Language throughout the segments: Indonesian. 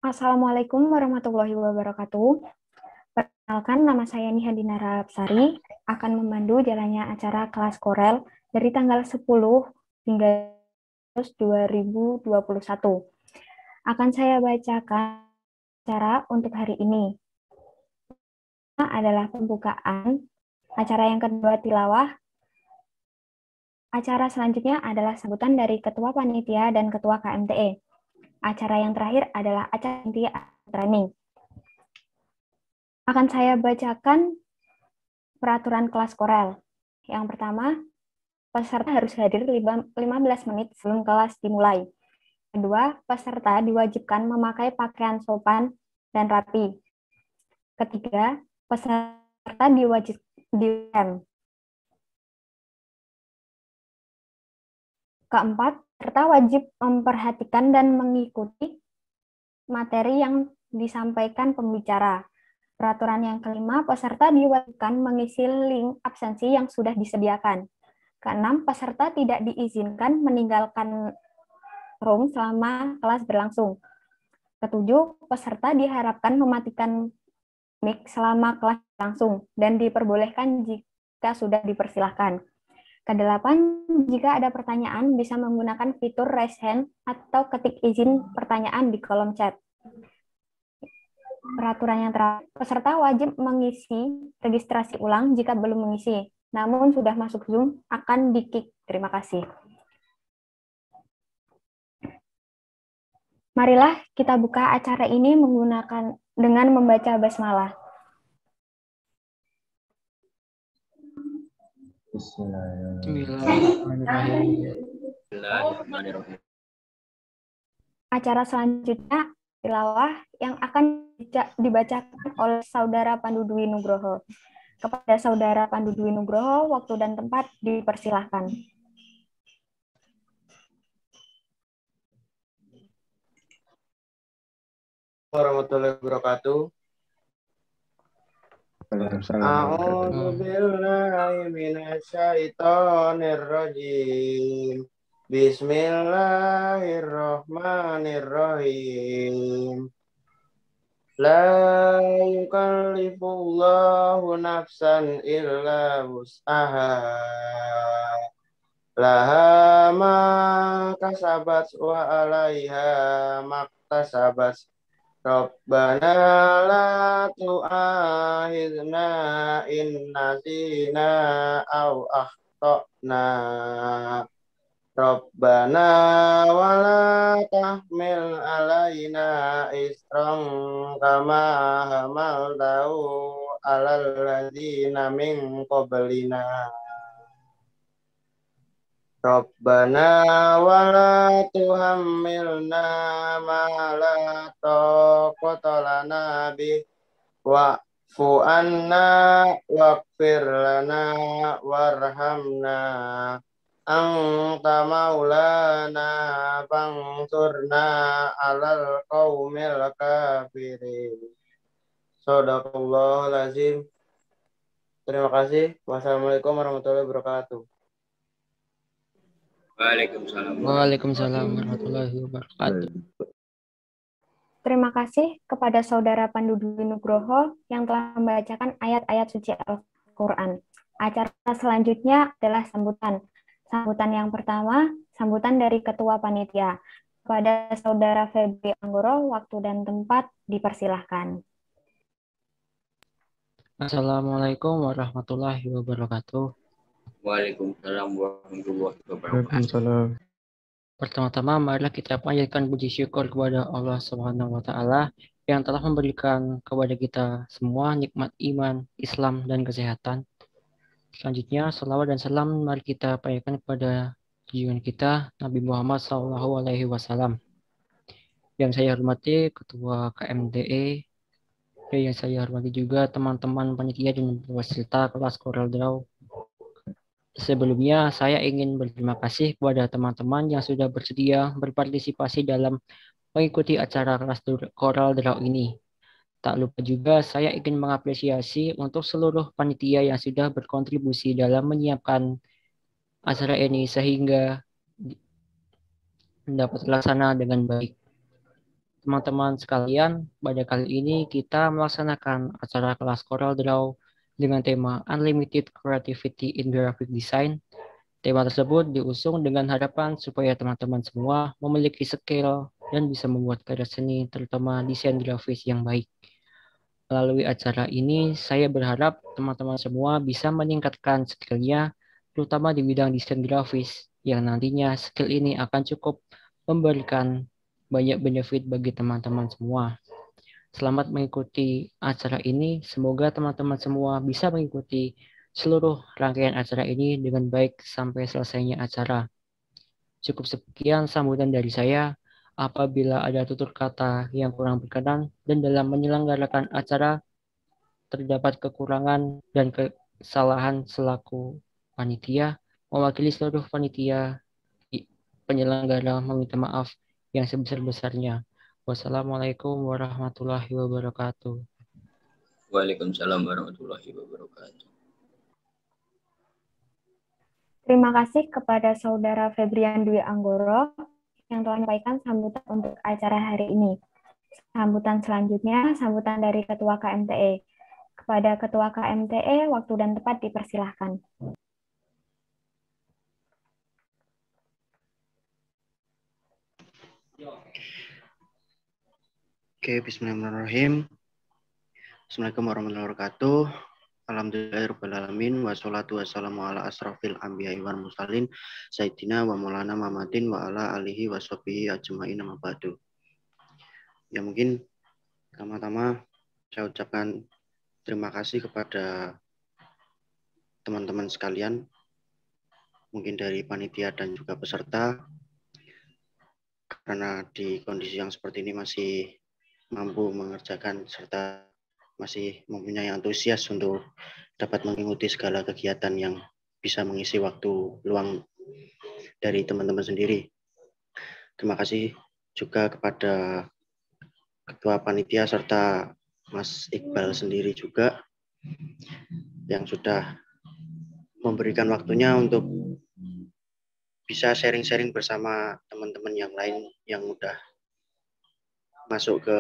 Assalamualaikum warahmatullahi wabarakatuh. Perkenalkan, nama saya Nihadina Rapsari, akan memandu jalannya acara kelas Korel dari tanggal 10 hingga 2021. Akan saya bacakan acara untuk hari ini. Adalah pembukaan, acara yang kedua tilawah, acara selanjutnya adalah sambutan dari Ketua Panitia dan Ketua KMTE. Acara yang terakhir adalah acara inti training. Akan saya bacakan peraturan kelas Korel. Yang pertama, peserta harus hadir 15 menit sebelum kelas dimulai. Kedua, peserta diwajibkan memakai pakaian sopan dan rapi. Ketiga, peserta diwajibkan. Keempat, peserta wajib memperhatikan dan mengikuti materi yang disampaikan pembicara. Peraturan yang kelima, peserta diwajibkan mengisi link absensi yang sudah disediakan. Keenam, peserta tidak diizinkan meninggalkan room selama kelas berlangsung. Ketujuh, peserta diharapkan mematikan mic selama kelas berlangsung dan diperbolehkan jika sudah dipersilahkan. Kedelapan, jika ada pertanyaan bisa menggunakan fitur raise hand atau ketik izin pertanyaan di kolom chat. Peraturan yang terakhir, peserta wajib mengisi registrasi ulang jika belum mengisi, namun sudah masuk Zoom akan di-kick. Terima kasih. Marilah kita buka acara ini dengan membaca basmalah. Bismillahirrahmanirrahim. Acara selanjutnya tilawah yang akan dibacakan oleh Saudara Pandu Dwi Nugroho. Kepada Saudara Pandu Dwi Nugroho, waktu dan tempat dipersilahkan. Warahmatullahi wabarakatuh. A'udzu billahi minasyaitonir rajim. Bismillahirrahmanirrahim. La yukallifullahu nafsan illa wus'aha. Laha ma kasabat wa 'alaiha maktasabat. Rabbana la tu'akhidna in nasina aw akhtana. Rabbana wa la tahmil alaina isran kama hamaltahu alal ladzina min qablina. Rabbana wa la tuhammilna ma la taqata lana bih wa'fu anna waghfir lana warhamna anta maulana fansurna alal qaumil kafirin. Shadaqallahul azim. Terima kasih. Wassalamualaikum warahmatullahi wabarakatuh. Waalaikumsalam warahmatullahi wabarakatuh. Terima kasih kepada Saudara Pandu Dwi Nugroho yang telah membacakan ayat-ayat suci Al-Quran. Acara selanjutnya adalah sambutan. Sambutan yang pertama, sambutan dari Ketua Panitia. Kepada Saudara Febri Anggoro, waktu dan tempat dipersilahkan. Assalamualaikum warahmatullahi wabarakatuh. Waalaikumsalam warahmatullahi wabarakatuh. Pertama-tama, marilah kita panjatkan puji syukur kepada Allah Subhanahu wa Ta'ala yang telah memberikan kepada kita semua nikmat iman, Islam, dan kesehatan. Selanjutnya, salawat dan salam mari kita panjatkan kepada junjungan kita Nabi Muhammad SAW. Yang saya hormati Ketua KMTE, dan yang saya hormati juga teman-teman panitia dan peserta kelas Korel Draw. Sebelumnya, saya ingin berterima kasih kepada teman-teman yang sudah bersedia berpartisipasi dalam mengikuti acara kelas Korel Draw ini. Tak lupa juga saya ingin mengapresiasi untuk seluruh panitia yang sudah berkontribusi dalam menyiapkan acara ini sehingga dapat terlaksana dengan baik. Teman-teman sekalian, pada kali ini kita melaksanakan acara kelas Corel Draw dengan tema Unlimited Creativity in Graphic Design. Tema tersebut diusung dengan harapan supaya teman-teman semua memiliki skill dan bisa membuat karya seni, terutama desain grafis yang baik. Melalui acara ini, saya berharap teman-teman semua bisa meningkatkan skill-nya, terutama di bidang desain grafis, yang nantinya skill ini akan cukup memberikan banyak benefit bagi teman-teman semua. Selamat mengikuti acara ini. Semoga teman-teman semua bisa mengikuti seluruh rangkaian acara ini dengan baik sampai selesainya acara. Cukup sekian sambutan dari saya. Apabila ada tutur kata yang kurang berkenan dan dalam menyelenggarakan acara terdapat kekurangan dan kesalahan selaku panitia, mewakili seluruh panitia penyelenggara meminta maaf yang sebesar-besarnya. Wassalamualaikum warahmatullahi wabarakatuh. Waalaikumsalam warahmatullahi wabarakatuh. Terima kasih kepada Saudara Febrian Dwi Anggoro yang telah menyampaikan sambutan untuk acara hari ini. Sambutan selanjutnya, sambutan dari Ketua KMTE. Kepada Ketua KMTE, waktu dan tempat dipersilahkan. Oke, bismillahirrahmanirrahim. Assalamualaikum warahmatullahi wabarakatuh. Alhamdulillahirrahmanirrahim. Wassalatu wassalamu ala asrafil anbiya'i wal mursalin Sayyidina wa maulana Muhammadin wa ala alihi wa sahbihi ajma'in amma ba'du. Ya, mungkin pertama-tama saya ucapkan terima kasih kepada teman-teman sekalian, mungkin dari panitia dan juga peserta, karena di kondisi yang seperti ini masih mampu mengerjakan serta masih mempunyai antusias untuk dapat mengikuti segala kegiatan yang bisa mengisi waktu luang dari teman-teman sendiri. Terima kasih juga kepada Ketua Panitia serta Mas Iqbal sendiri juga yang sudah memberikan waktunya untuk bisa sharing-sharing bersama teman-teman yang lain yang udah masuk ke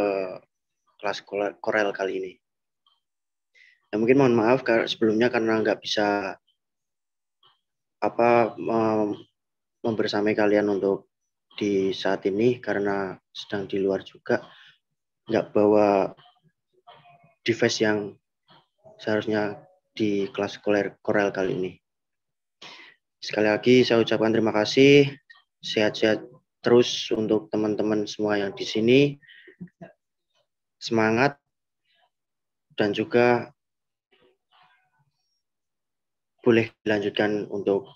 kelas Corel kali ini. Ya, mungkin mohon maaf sebelumnya karena nggak bisa membersamai kalian untuk di saat ini karena sedang di luar juga, nggak bawa device yang seharusnya di kelas Corel kali ini. Sekali lagi saya ucapkan terima kasih, sehat-sehat terus untuk teman-teman semua yang di sini, semangat, dan juga boleh dilanjutkan untuk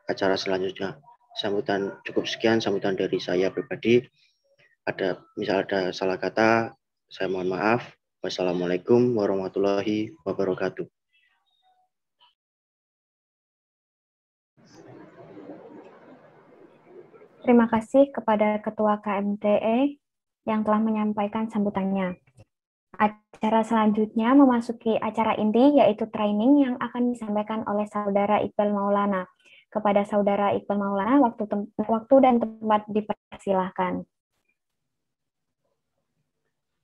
acara selanjutnya. Sambutan cukup sekian, sambutan dari saya pribadi. Misal ada salah kata, saya mohon maaf. Wassalamualaikum warahmatullahi wabarakatuh. Terima kasih kepada Ketua KMTE yang telah menyampaikan sambutannya. Acara selanjutnya memasuki acara inti, yaitu training yang akan disampaikan oleh Saudara Iqbal Maulana. Kepada Saudara Iqbal Maulana, waktu dan tempat dipersilahkan.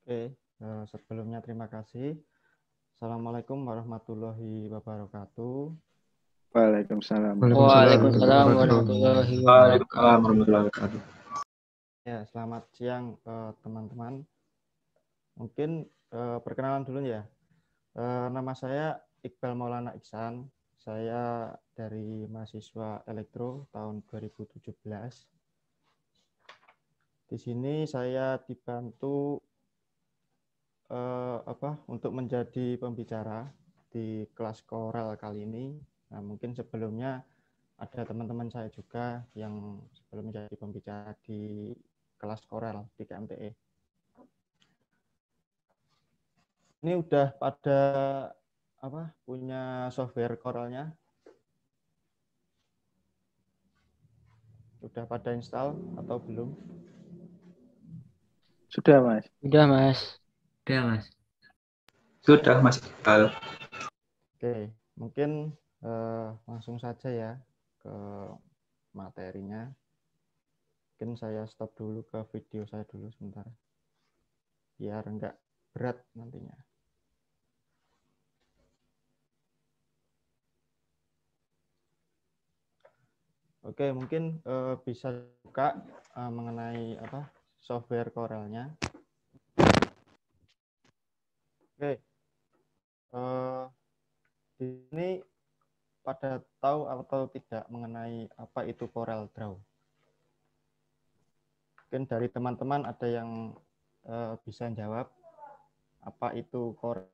Oke, sebelumnya terima kasih. Assalamualaikum warahmatullahi wabarakatuh. Waalaikumsalam. Waalaikumsalam warahmatullahi wabarakatuh. Ya, selamat siang teman-teman. Mungkin perkenalan dulu ya. Nama saya Iqbal Maulana Iksan. Saya dari mahasiswa Elektro tahun 2017. Di sini saya dibantu untuk menjadi pembicara di kelas Corel kali ini. Nah, mungkin sebelumnya ada teman-teman saya juga yang sebelum menjadi pembicara di kelas Corel di KMTE. Ini udah pada punya software Corelnya? Udah pada install atau belum? Sudah, Mas. Sudah, Mas. Sudah, Mas. Sudah, Mas Iqbal. Oke, mungkin langsung saja ya ke materinya. Mungkin saya stop dulu ke video saya dulu sebentar. Biar enggak berat nantinya. Oke, mungkin bisa buka mengenai software Corel-nya. Oke, di sini pada tahu atau tidak mengenai apa itu Corel Draw? Mungkin dari teman-teman ada yang bisa jawab apa itu Corel?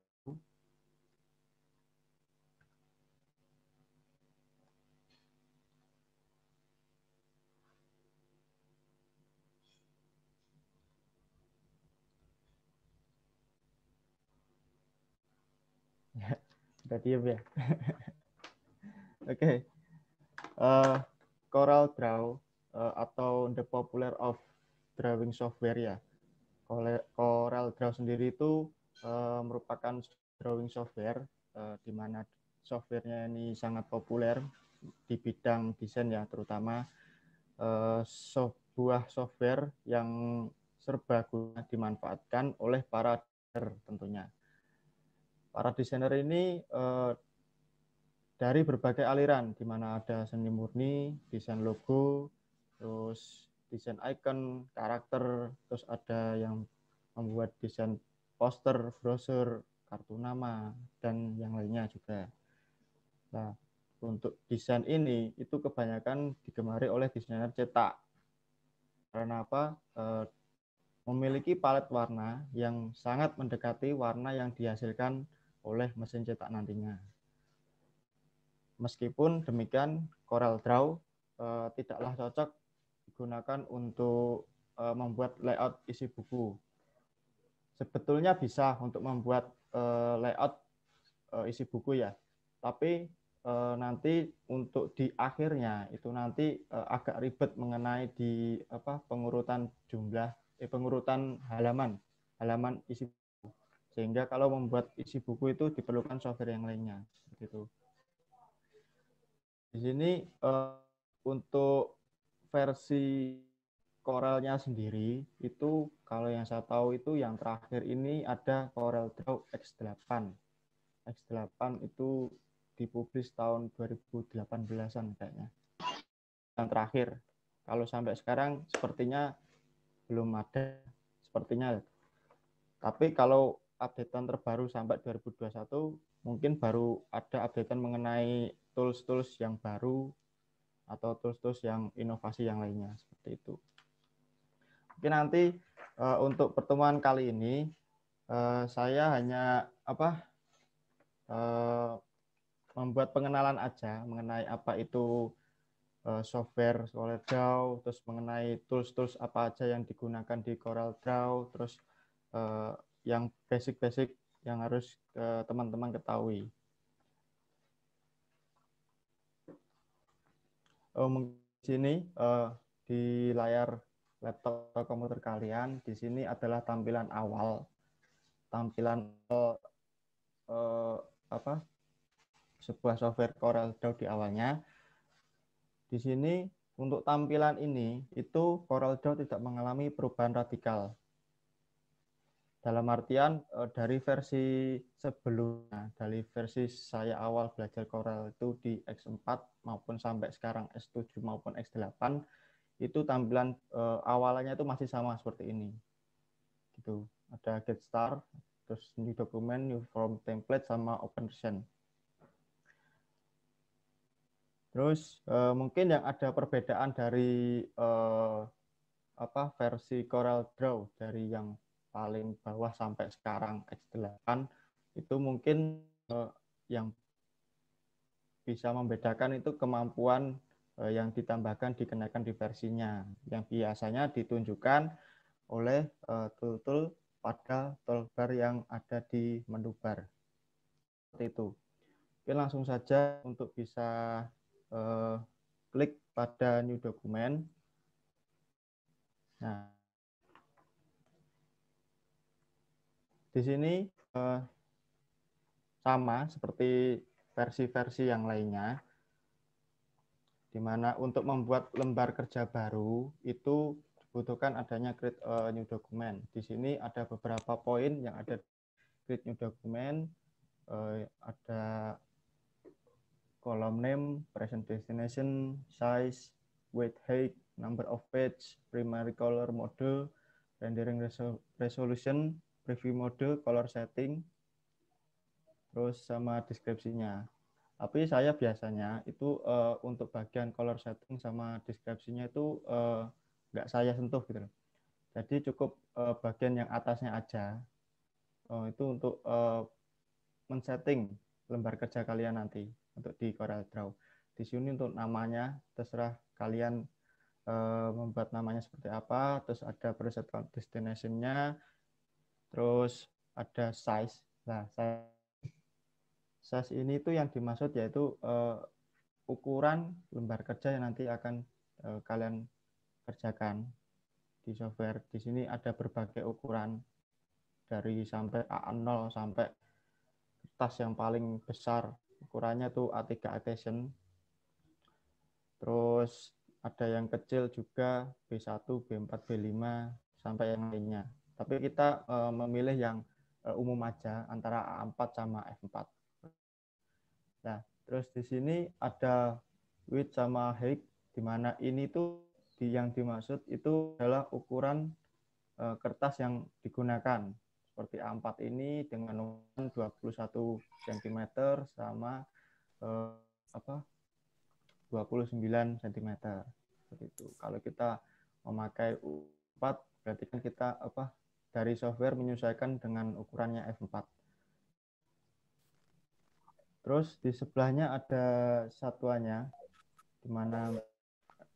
Udah diem ya. Oke. Corel Draw atau the popular of drawing software ya. Corel Draw sendiri itu merupakan drawing software di mana softwarenya ini sangat populer di bidang desain ya, terutama sebuah software yang serbaguna dimanfaatkan oleh para desainer tentunya. Para desainer ini dari berbagai aliran, di mana ada seni murni, desain logo, terus desain icon, karakter, terus ada yang membuat desain poster, brosur, kartu nama, dan yang lainnya juga. Nah, untuk desain ini itu kebanyakan digemari oleh desainer cetak. Karena apa? Memiliki palet warna yang sangat mendekati warna yang dihasilkan oleh mesin cetak nantinya. Meskipun demikian, Corel Draw tidaklah cocok digunakan untuk membuat layout isi buku. Sebetulnya bisa untuk membuat layout isi buku ya, tapi nanti untuk di akhirnya itu nanti agak ribet mengenai di pengurutan jumlah pengurutan halaman isi buku. Sehingga kalau membuat isi buku itu diperlukan software yang lainnya seperti itu. Di sini untuk versi Corel-nya sendiri itu kalau yang saya tahu itu yang terakhir ini ada Corel Draw X8. X8 itu dipublish tahun 2018-an kayaknya. Yang terakhir. Kalau sampai sekarang sepertinya belum ada sepertinya. Tapi kalau updatean terbaru sampai 2021 mungkin baru ada updatean mengenai tools-tools yang baru atau tools-tools yang inovasi yang lainnya seperti itu. Mungkin nanti untuk pertemuan kali ini saya hanya membuat pengenalan aja mengenai apa itu software Corel Draw, terus mengenai tools-tools apa aja yang digunakan di Corel Draw, terus yang basic-basic yang harus teman-teman ketahui. Di sini di layar laptop atau komputer kalian, di sini adalah tampilan awal, sebuah software Corel Draw di awalnya. Di sini untuk tampilan ini itu Corel Draw tidak mengalami perubahan radikal. Dalam artian dari versi sebelumnya, dari versi saya awal belajar Corel itu di X4 maupun sampai sekarang S7 maupun X8, itu tampilan awalnya itu masih sama seperti ini. Gitu. Ada get start, terus new document, new form template, sama open recent. Terus mungkin yang ada perbedaan dari versi Corel Draw dari yang paling bawah sampai sekarang X8 itu mungkin yang bisa membedakan itu kemampuan yang ditambahkan dikenakan di versinya yang biasanya ditunjukkan oleh tool-tool pada toolbar yang ada di menu bar. Seperti itu. Oke, langsung saja untuk bisa klik pada new document. Nah, di sini sama seperti versi-versi yang lainnya. di mana untuk membuat lembar kerja baru itu dibutuhkan adanya create a new document. Di sini ada beberapa poin yang ada create new document, ada column name, present destination, size, weight, height, number of page, primary color mode, rendering resolution, preview mode, color setting, terus sama deskripsinya. Tapi saya biasanya itu untuk bagian color setting sama deskripsinya itu nggak saya sentuh gitu loh. Jadi cukup bagian yang atasnya aja. Itu untuk men-setting lembar kerja kalian nanti untuk di CorelDRAW. Di sini untuk namanya terserah kalian membuat namanya seperti apa. Terus ada preset destination-nya. Terus ada size. Nah, size ini tuh yang dimaksud yaitu ukuran lembar kerja yang nanti akan kalian kerjakan di software. Di sini ada berbagai ukuran dari sampai A0 sampai kertas yang paling besar. Ukurannya tuh A3 Attention. Terus ada yang kecil juga B1, B4, B5 sampai yang lainnya. Tapi kita memilih yang umum aja antara A4 sama F4. Nah, terus di sini ada width sama height, di mana ini tuh yang dimaksud itu adalah ukuran kertas yang digunakan. Seperti A4 ini dengan ukuran 21 cm sama 29 cm. Seperti itu. Kalau kita memakai U4 berarti kan kita dari software menyesuaikan dengan ukurannya F4. Terus di sebelahnya ada satuannya, di mana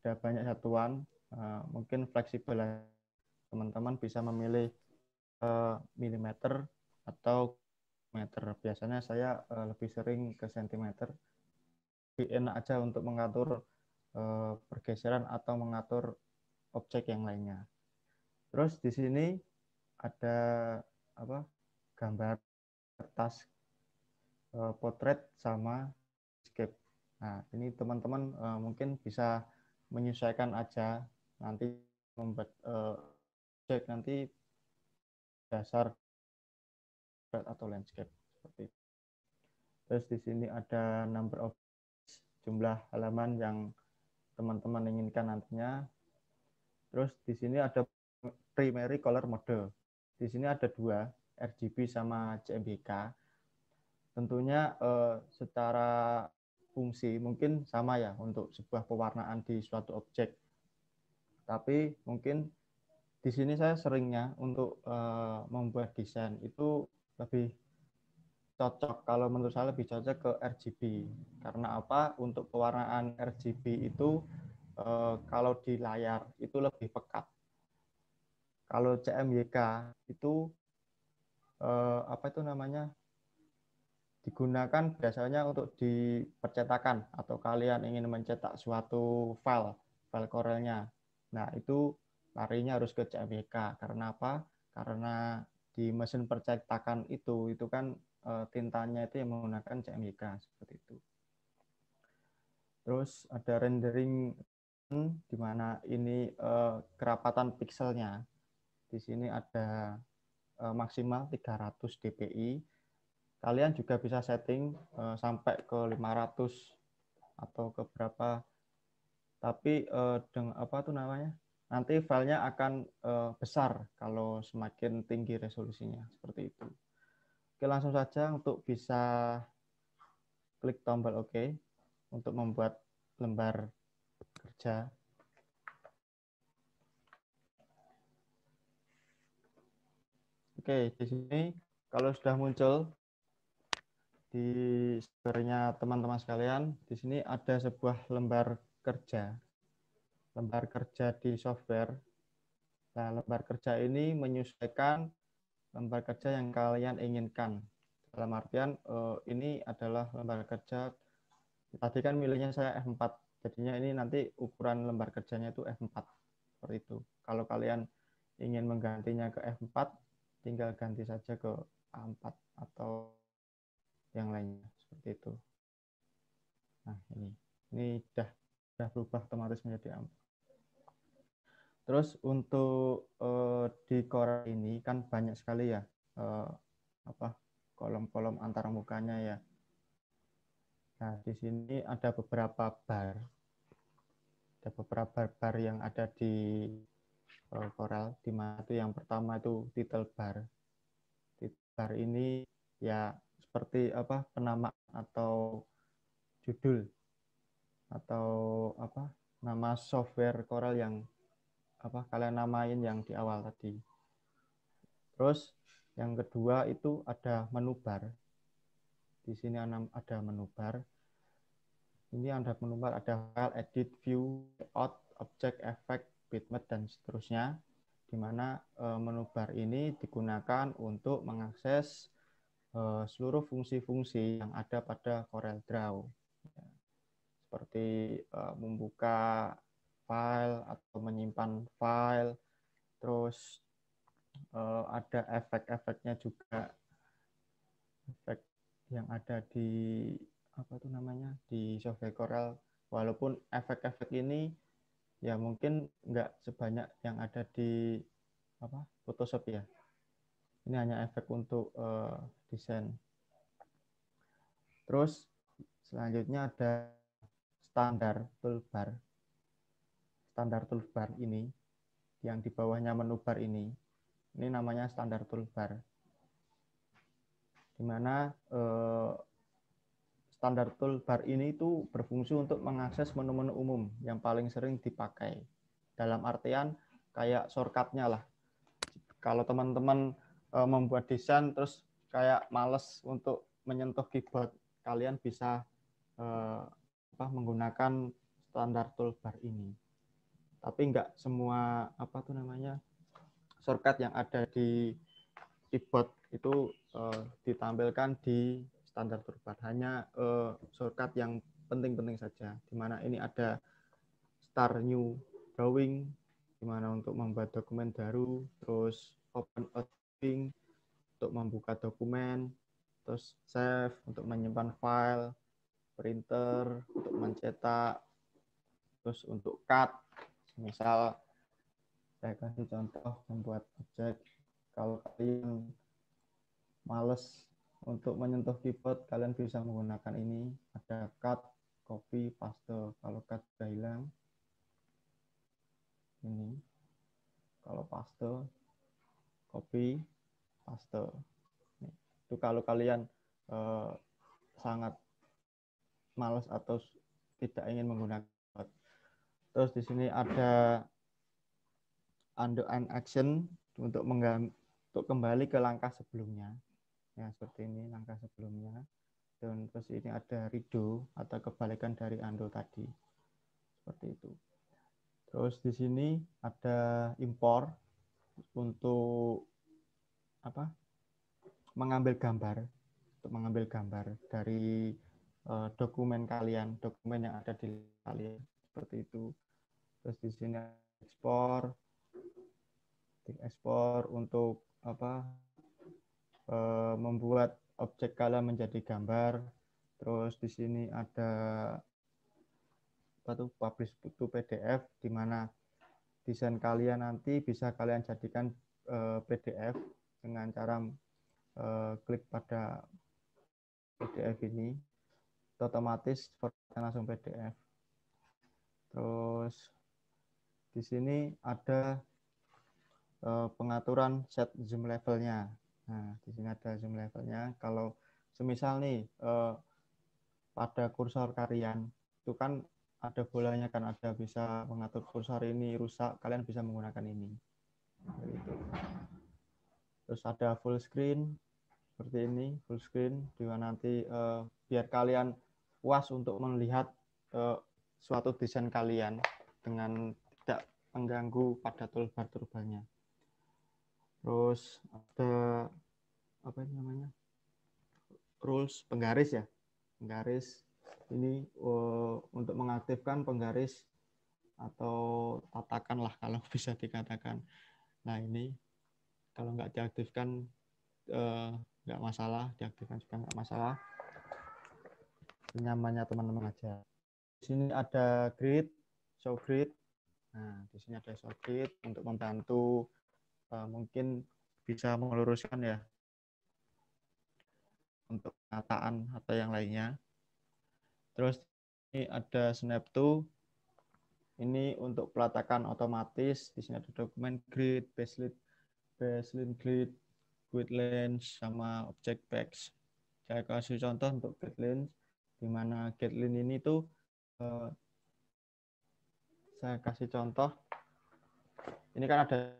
ada banyak satuan, mungkin fleksibel. Teman-teman bisa memilih milimeter atau meter. Biasanya saya lebih sering ke sentimeter. Lebih enak aja untuk mengatur pergeseran atau mengatur objek yang lainnya. Terus di sini ada gambar kertas potret sama landscape. Nah, ini teman-teman mungkin bisa menyesuaikan aja nanti membuat objek nanti dasar atau landscape seperti itu. Terus di sini ada number of jumlah halaman yang teman-teman inginkan nantinya. Terus di sini ada primary color mode. Di sini ada dua, RGB sama CMYK. Tentunya secara fungsi mungkin sama ya untuk sebuah pewarnaan di suatu objek. Tapi mungkin di sini saya seringnya untuk membuat desain itu lebih cocok, kalau menurut saya lebih cocok ke RGB. Karena apa? Untuk pewarnaan RGB itu kalau di layar itu lebih pekat. Kalau CMYK itu digunakan biasanya untuk di percetakan atau kalian ingin mencetak suatu file Corelnya. Nah, itu larinya harus ke CMYK. Karena apa? Karena di mesin percetakan itu kan tintanya itu yang menggunakan CMYK seperti itu. Terus ada rendering, di mana ini kerapatan pixelnya. Di sini ada maksimal 300 dpi. Kalian juga bisa setting sampai ke 500 atau ke berapa. Tapi nanti filenya akan besar kalau semakin tinggi resolusinya seperti itu. Oke, langsung saja untuk bisa klik tombol OK untuk membuat lembar kerja. Oke, di sini kalau sudah muncul di software-nya teman-teman sekalian, di sini ada sebuah lembar kerja. Lembar kerja di software. Nah, lembar kerja ini menyesuaikan lembar kerja yang kalian inginkan. Dalam artian ini adalah lembar kerja. Tadi kan milihnya saya F4. Jadinya ini nanti ukuran lembar kerjanya itu F4. Seperti itu. Kalau kalian ingin menggantinya ke F4, tinggal ganti saja ke A4 atau yang lainnya seperti itu. Nah, ini sudah sudah berubah otomatis menjadi amber. Terus untuk di Corel ini kan banyak sekali ya kolom-kolom antarmukanya ya. Nah, di sini ada beberapa bar. Ada beberapa bar yang ada di Corel, di mana itu yang pertama itu title bar. Title bar ini ya seperti penamaan atau judul atau nama software Corel yang kalian namain yang di awal tadi. Terus yang kedua itu ada menu bar. Di sini ada menu bar. Ini ada menu bar, ada file, edit, view, layout, object, effect, bitmap, dan seterusnya. Di mana menu bar ini digunakan untuk mengakses seluruh fungsi-fungsi yang ada pada CorelDRAW. Seperti membuka file atau menyimpan file, terus ada efek-efeknya juga, efek yang ada di di software Corel. Walaupun efek-efek ini ya mungkin nggak sebanyak yang ada di Photoshop ya. Ini hanya efek untuk desain. Terus selanjutnya ada standar toolbar. Standar toolbar ini yang di bawahnya menu bar ini namanya standar toolbar. Di mana standar toolbar ini itu berfungsi untuk mengakses menu-menu umum yang paling sering dipakai. Dalam artian kayak shortcut-nya lah. Kalau teman-teman membuat desain terus kayak males untuk menyentuh keyboard, kalian bisa menggunakan standar toolbar ini. Tapi enggak semua shortcut yang ada di keyboard itu ditampilkan di standar toolbar. Hanya shortcut yang penting-penting saja. Di mana ini ada start new drawing, di mana untuk membuat dokumen baru, terus open a drawing untuk membuka dokumen, terus save untuk menyimpan file, printer untuk mencetak, terus untuk cut. Misal saya kasih contoh membuat objek. Kalau kalian males untuk menyentuh keyboard, kalian bisa menggunakan ini. Ada cut, copy, paste. Kalau cut sudah hilang, ini. Kalau paste, copy, paste. Itu kalau kalian sangat malas atau tidak ingin menggunakan keyboard. Terus di sini ada undo and action untuk kembali ke langkah sebelumnya. Ya, seperti ini langkah sebelumnya. Dan terus ini ada redo atau kebalikan dari undo tadi. Seperti itu. Terus di sini ada import untuk mengambil gambar. Untuk mengambil gambar dari dokumen kalian, dokumen yang ada di kalian. Seperti itu. Terus di sini ekspor untuk membuat objek kalian menjadi gambar. Terus di sini ada publish to PDF, di mana desain kalian nanti bisa kalian jadikan PDF dengan cara klik pada PDF ini, otomatis formatnya langsung PDF. Terus di sini ada pengaturan set zoom levelnya. Nah, di sini ada zoom levelnya. Kalau semisal nih pada kursor kalian itu kan ada bolanya, kan ada bisa mengatur kursor ini rusak, kalian bisa menggunakan ini. Gitu. Terus ada full screen seperti ini, full screen, di mana nanti biar kalian puas untuk melihat suatu desain kalian dengan tidak mengganggu pada toolbar-toolbarnya. Terus ada rules penggaris ya, penggaris ini untuk mengaktifkan penggaris atau tatakan lah kalau bisa dikatakan. Nah ini kalau nggak diaktifkan nggak masalah, diaktifkan juga nggak masalah, nyamannya teman-teman aja. Di sini ada grid, show grid. Nah, di sini ada show grid untuk membantu mungkin bisa meluruskan ya untuk penataan atau yang lainnya. Terus ini ada snap to. Ini untuk peletakan otomatis. Di sini ada dokumen grid, baseline grid, grid lens, sama object packs. Saya kasih contoh untuk grid lens, di mana grid lens ini tuh saya kasih contoh. Ini kan ada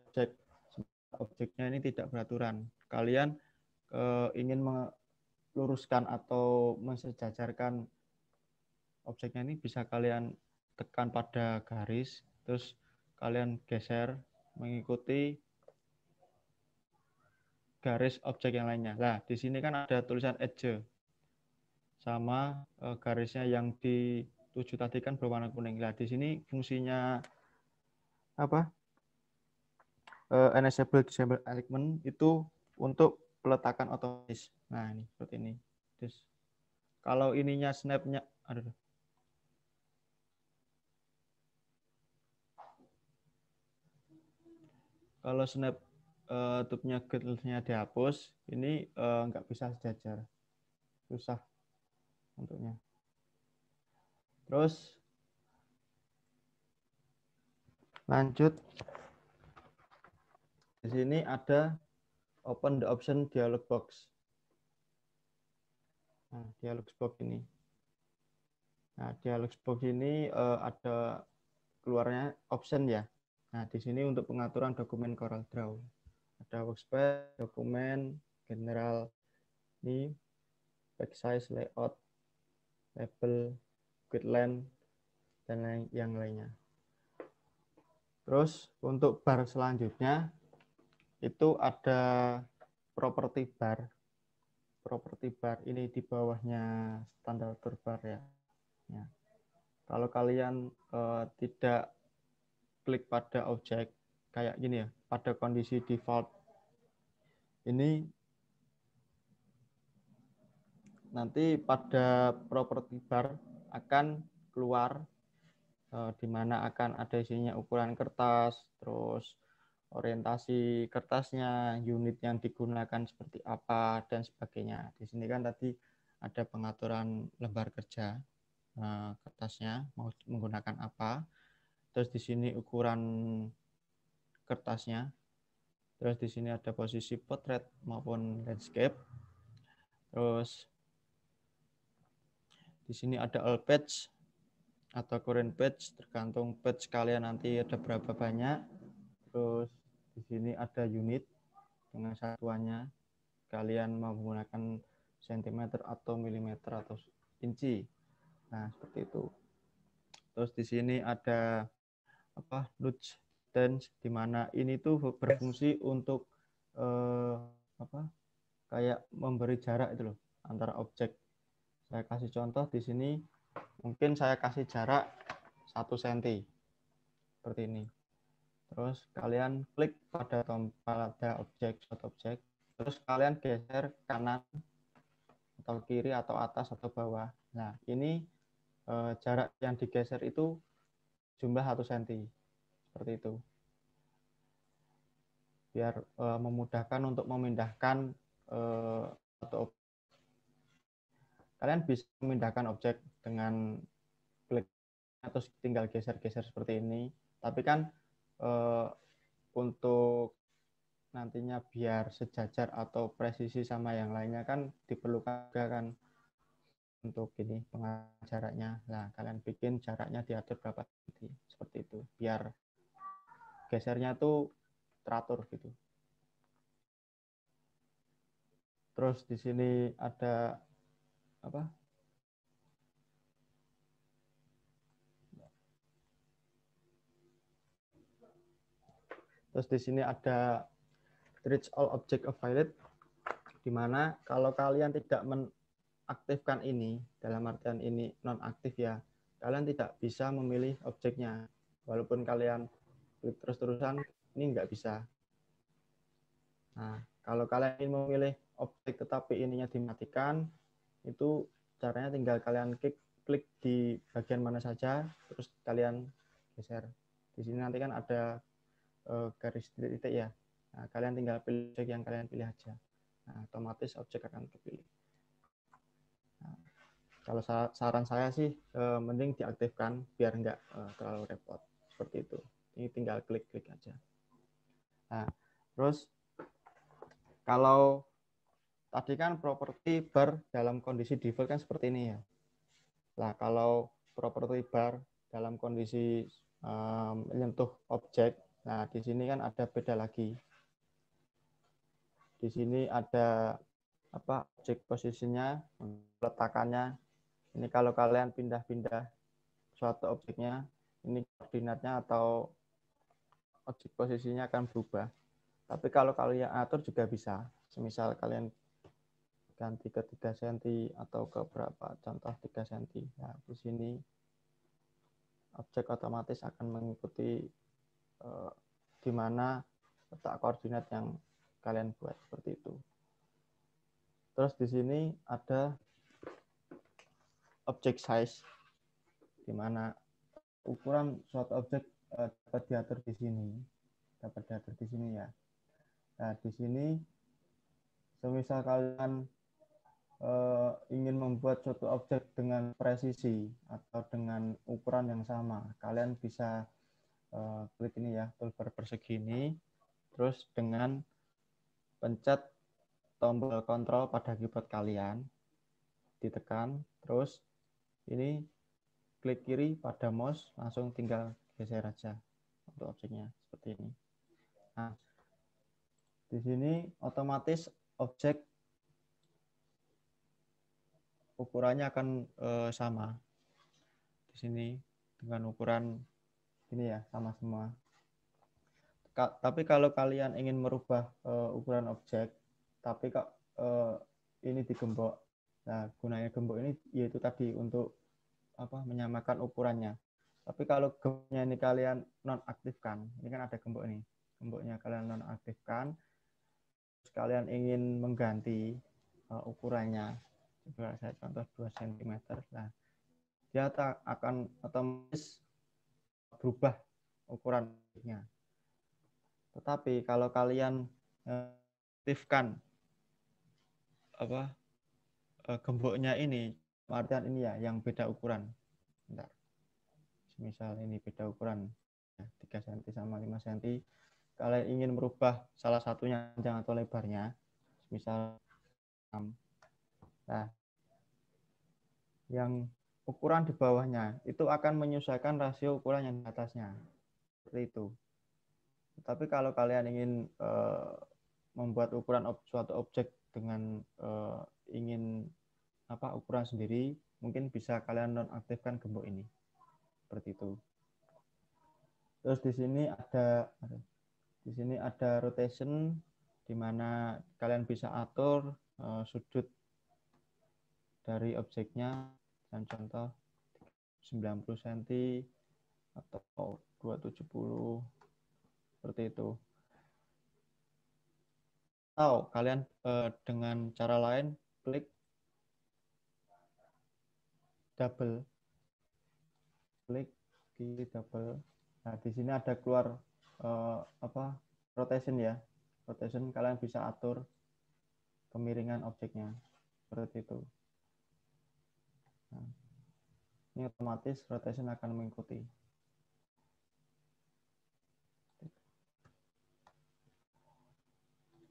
objeknya ini tidak beraturan. Kalian ingin meluruskan atau mensejajarkan objeknya ini, bisa kalian tekan pada garis, terus kalian geser mengikuti garis objek yang lainnya. Nah, di sini kan ada tulisan edge sama garisnya yang dituju tadi kan berwarna kuning. Nah, di sini fungsinya apa? Enable disable alignment itu untuk peletakan otomatis. Nah, ini seperti ini. Terus kalau ininya snapnya, aduh. Kalau snap tube-nya grid-nya dihapus, ini nggak bisa sejajar, susah untuknya. Terus lanjut, di sini ada open the option dialog box. Nah, dialog box ini. Nah, dialog box ini ada keluarnya option ya. Nah, di sini untuk pengaturan dokumen CorelDRAW. Ada workspace, dokumen, general, ini, back size, layout, label, grid length, dan yang lainnya. Terus untuk bar selanjutnya, itu ada property bar. Property bar ini di bawahnya standar toolbar ya. Ya. Kalau kalian tidak klik pada objek kayak gini ya, pada kondisi default ini, nanti pada property bar akan keluar di mana akan ada isinya ukuran kertas, terus orientasi kertasnya, unit yang digunakan seperti apa, dan sebagainya. Di sini kan tadi ada pengaturan lembar kerja kertasnya mau menggunakan apa. Terus di sini ukuran kertasnya. Terus di sini ada posisi portrait maupun landscape. Terus di sini ada all page atau current page, tergantung page kalian nanti ada berapa banyak. Terus di sini ada unit dengan satuannya. Kalian mau menggunakan sentimeter atau milimeter atau inci. Nah, seperti itu. Terus di sini ada nudge distance, di mana ini tuh berfungsi untuk kayak memberi jarak itu loh antara objek. Saya kasih contoh di sini, mungkin saya kasih jarak 1 cm seperti ini. Terus kalian klik pada objek, terus kalian geser kanan atau kiri atau atas atau bawah. Nah, ini jarak yang digeser itu jumlah 1 cm. Seperti itu. Biar memudahkan untuk memindahkan atau kalian bisa memindahkan objek dengan klik atau tinggal geser-geser seperti ini. Tapi kan untuk nantinya biar sejajar atau presisi sama yang lainnya kan diperlukan kan untuk ini pengatur jaraknya. Nah, kalian bikin jaraknya diatur berapa seperti itu biar gesernya tuh teratur gitu. Terus di sini ada apa? Terus di sini ada treat all object of valid, di mana kalau kalian tidak mengaktifkan ini, dalam artian ini non aktif ya, kalian tidak bisa memilih objeknya. Walaupun kalian klik terus-terusan, ini nggak bisa. Nah, kalau kalian ingin memilih objek tetapi ininya dimatikan, itu caranya tinggal kalian klik klik di bagian mana saja, terus kalian geser. Di sini nanti kan ada garis titik ya. Nah, kalian tinggal pilih objek yang kalian pilih aja. Nah, otomatis objek akan terpilih. Nah, kalau saran saya sih mending diaktifkan biar nggak terlalu repot. Seperti itu. Ini tinggal klik-klik aja. Nah, terus kalau tadi kan properti bar dalam kondisi default kan seperti ini ya. Nah, kalau properti bar dalam kondisi menyentuh objek, nah di sini kan ada beda lagi. Di sini ada objek posisinya, letakannya. Ini kalau kalian pindah-pindah suatu objeknya, ini koordinatnya atau objek posisinya akan berubah. Tapi kalau kalian atur juga bisa. Semisal kalian ganti ke 3 cm atau ke berapa, contoh 3 cm. Nah, di sini objek otomatis akan mengikuti di mana letak koordinat yang kalian buat, seperti itu. Terus di sini ada object size, di mana ukuran suatu objek dapat diatur di sini. Ya. Nah, di sini semisal kalian ingin membuat suatu objek dengan presisi atau dengan ukuran yang sama, kalian bisa klik ini ya, toolbar persegi ini, terus dengan pencet tombol kontrol pada keyboard kalian, ditekan, terus ini klik kiri pada mouse, langsung tinggal geser aja untuk objeknya, seperti ini. Nah, di sini otomatis objek ukurannya akan sama. Di sini dengan ukuran ini ya, sama semua. Tapi kalau kalian ingin merubah ukuran objek, tapi kok ini digembok. Nah, gunanya gembok ini yaitu tadi untuk menyamakan ukurannya. Tapi kalau gemboknya ini kalian nonaktifkan, ini kan ada gembok ini. Gemboknya kalian nonaktifkan, terus kalian ingin mengganti ukurannya. Coba saya contoh 2 cm. Nah, dia akan otomatis berubah ukurannya. Tetapi kalau kalian aktifkan gemboknya ini, artian ini ya, yang beda ukuran. Bentar. Misal ini beda ukuran, 3 cm sama 5 cm. Kalian ingin merubah salah satunya panjang atau lebarnya, misal 6. Nah, yang ukuran di bawahnya itu akan menyesuaikan rasio ukuran yang di atasnya. Seperti itu. Tapi kalau kalian ingin membuat ukuran suatu objek dengan ingin ukuran sendiri, mungkin bisa kalian nonaktifkan gembok ini. Seperti itu. Terus di sini ada rotation, di mana kalian bisa atur sudut dari objeknya, dan contoh 90 cm atau 270, seperti itu. Atau kalian dengan cara lain klik double, klik kiri double. Nah, di sini ada keluar rotation ya. Rotation kalian bisa atur kemiringan objeknya, seperti itu. Nah, ini otomatis rotation akan mengikuti.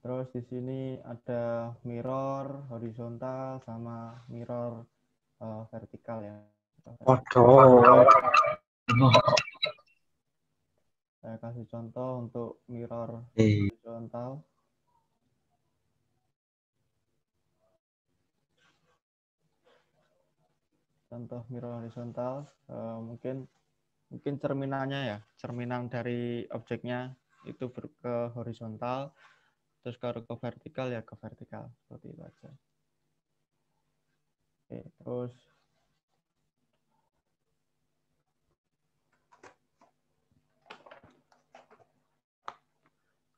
Terus di sini ada mirror horizontal sama mirror vertikal ya. Saya kasih contoh untuk mirror horizontal. Contoh mirror horizontal, mungkin cerminannya ya, cerminan dari objeknya itu ke horizontal, terus kalau ke vertikal ya ke vertikal, seperti itu aja. Oke, terus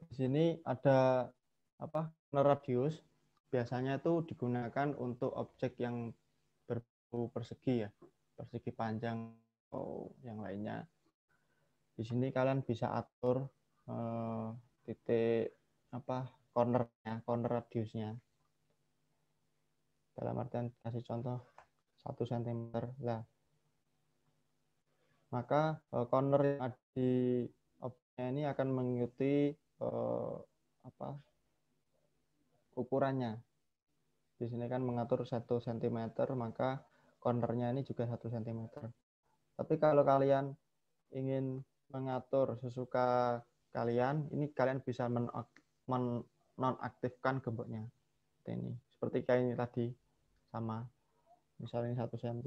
di sini ada corner radius. Biasanya itu digunakan untuk objek yang berbau persegi ya, persegi panjang atau yang lainnya. Di sini kalian bisa atur titik cornernya, corner radiusnya. Dalam artian kasih contoh 1 cm lah. Maka corner yang ada di objeknya ini akan mengikuti ukurannya. Di sini kan mengatur 1 cm, maka cornernya ini juga 1 cm. Tapi kalau kalian ingin mengatur sesuka kalian, ini kalian bisa menonaktifkan gemboknya. Seperti kayak ini tadi, sama. Misalnya 1 cm.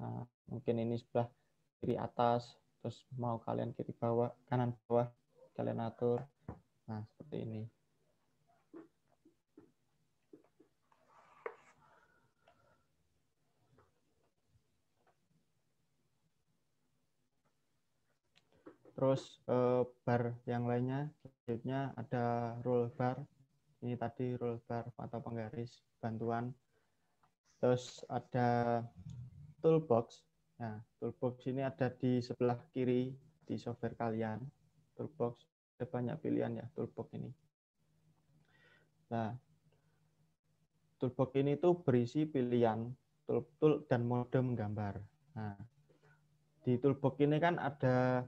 Nah, mungkin ini sebelah kiri atas, terus mau kalian kiri bawah, kanan bawah, kalian atur. Nah, seperti ini. Terus bar yang lainnya, selanjutnya ada roll bar. Ini tadi roll bar atau penggaris bantuan. Terus ada toolbox. Nah, toolbox ini ada di sebelah kiri di software kalian. Toolbox, ada banyak pilihan ya toolbox ini. Nah, toolbox ini tuh berisi pilihan tool dan mode menggambar. Nah, di toolbox ini kan ada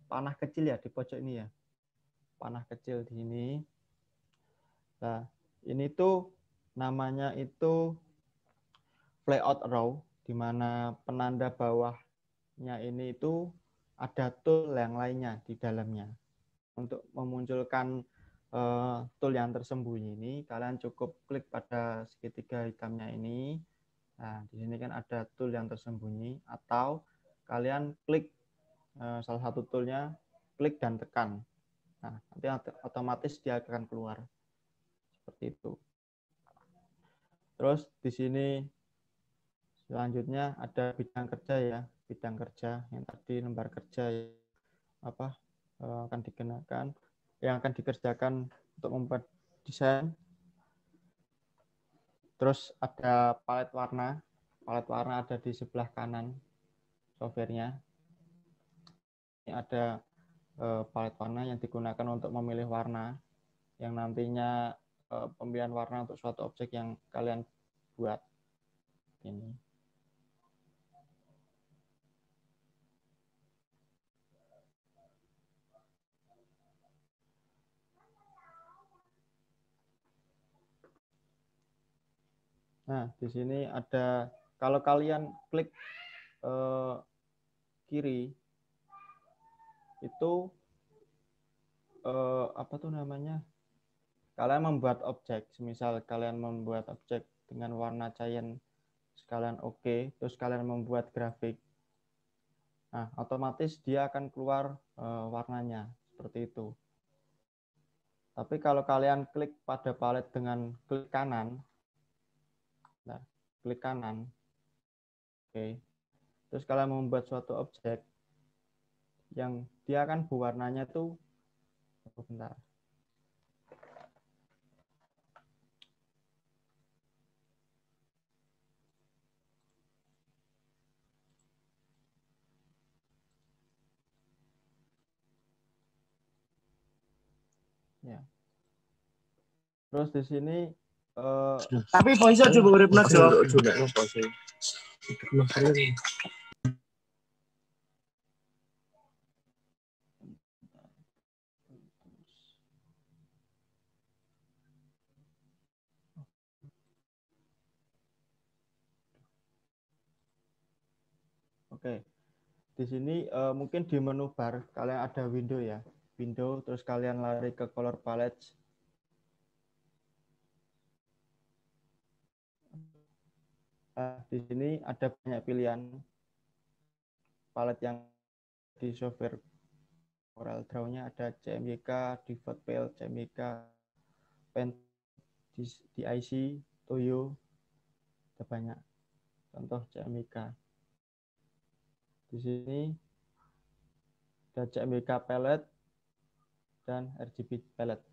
panah kecil ya di pojok ini ya. Panah kecil di sini. Nah, ini tuh namanya itu layout row, di mana penanda bawahnya ini itu ada tool yang lainnya di dalamnya. Untuk memunculkan tool yang tersembunyi ini, kalian cukup klik pada segitiga hitamnya ini. Nah, di sini kan ada tool yang tersembunyi, atau kalian klik salah satu toolnya, klik dan tekan. Nah, nanti otomatis dia akan keluar. Seperti itu. Terus di sini selanjutnya ada bidang kerja ya, bidang kerja yang tadi lembar kerja akan dikenakan, yang akan dikerjakan untuk membuat desain. Terus ada palet warna ada di sebelah kanan softwarenya. Ini ada palet warna yang digunakan untuk memilih warna, yang nantinya pemilihan warna untuk suatu objek yang kalian buat. Ini. Nah, di sini ada, kalau kalian klik kiri, itu kalian membuat objek. Semisal kalian membuat objek dengan warna cyan, sekalian oke, terus kalian membuat grafik. Nah, otomatis dia akan keluar warnanya seperti itu. Tapi kalau kalian klik pada palet dengan klik kanan, nah, klik kanan, oke. Terus kalian membuat suatu objek yang dia akan berwarnanya tuh, bentar. Ya. Terus di sini tapi voice coba urip najo. Oke. Di sini mungkin di menu bar kalian ada window ya. Window, terus kalian lari ke color palette. Di sini ada banyak pilihan palet yang di software Corel Draw-nya, ada CMYK, Default Pale, CMYK, Pen, DIC, Toyo, ada banyak. Contoh CMYK. Di sini ada CMYK palette dan RGB palette.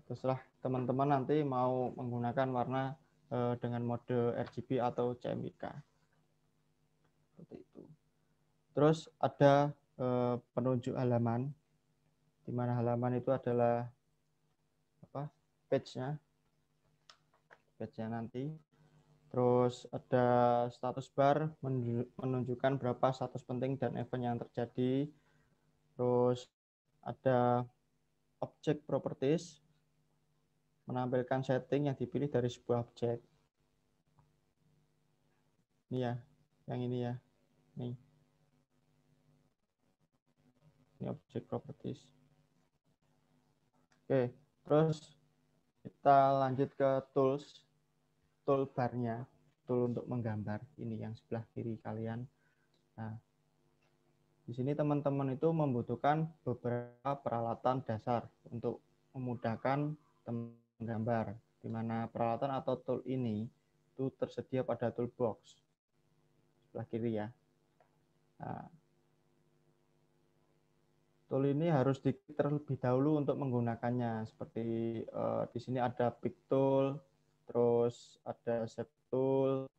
Terserah teman-teman nanti mau menggunakan warna dengan mode RGB atau CMYK. Seperti itu. Terus ada penunjuk halaman, di mana halaman itu adalah page-nya nanti. Terus ada status bar menunjukkan berapa status penting dan event yang terjadi. Terus ada object properties menampilkan setting yang dipilih dari sebuah objek. Ini ya, yang ini ya. Nih. Ini object properties. Oke, terus kita lanjut ke tools. Toolbar-nya, tool untuk menggambar, ini yang sebelah kiri kalian. Nah, di sini teman-teman itu membutuhkan beberapa peralatan dasar untuk memudahkan menggambar, di mana peralatan atau tool ini itu tersedia pada toolbox sebelah kiri ya. Nah, tool ini harus diklik terlebih dahulu untuk menggunakannya. Seperti di sini ada pick tool, terus ada shape tool,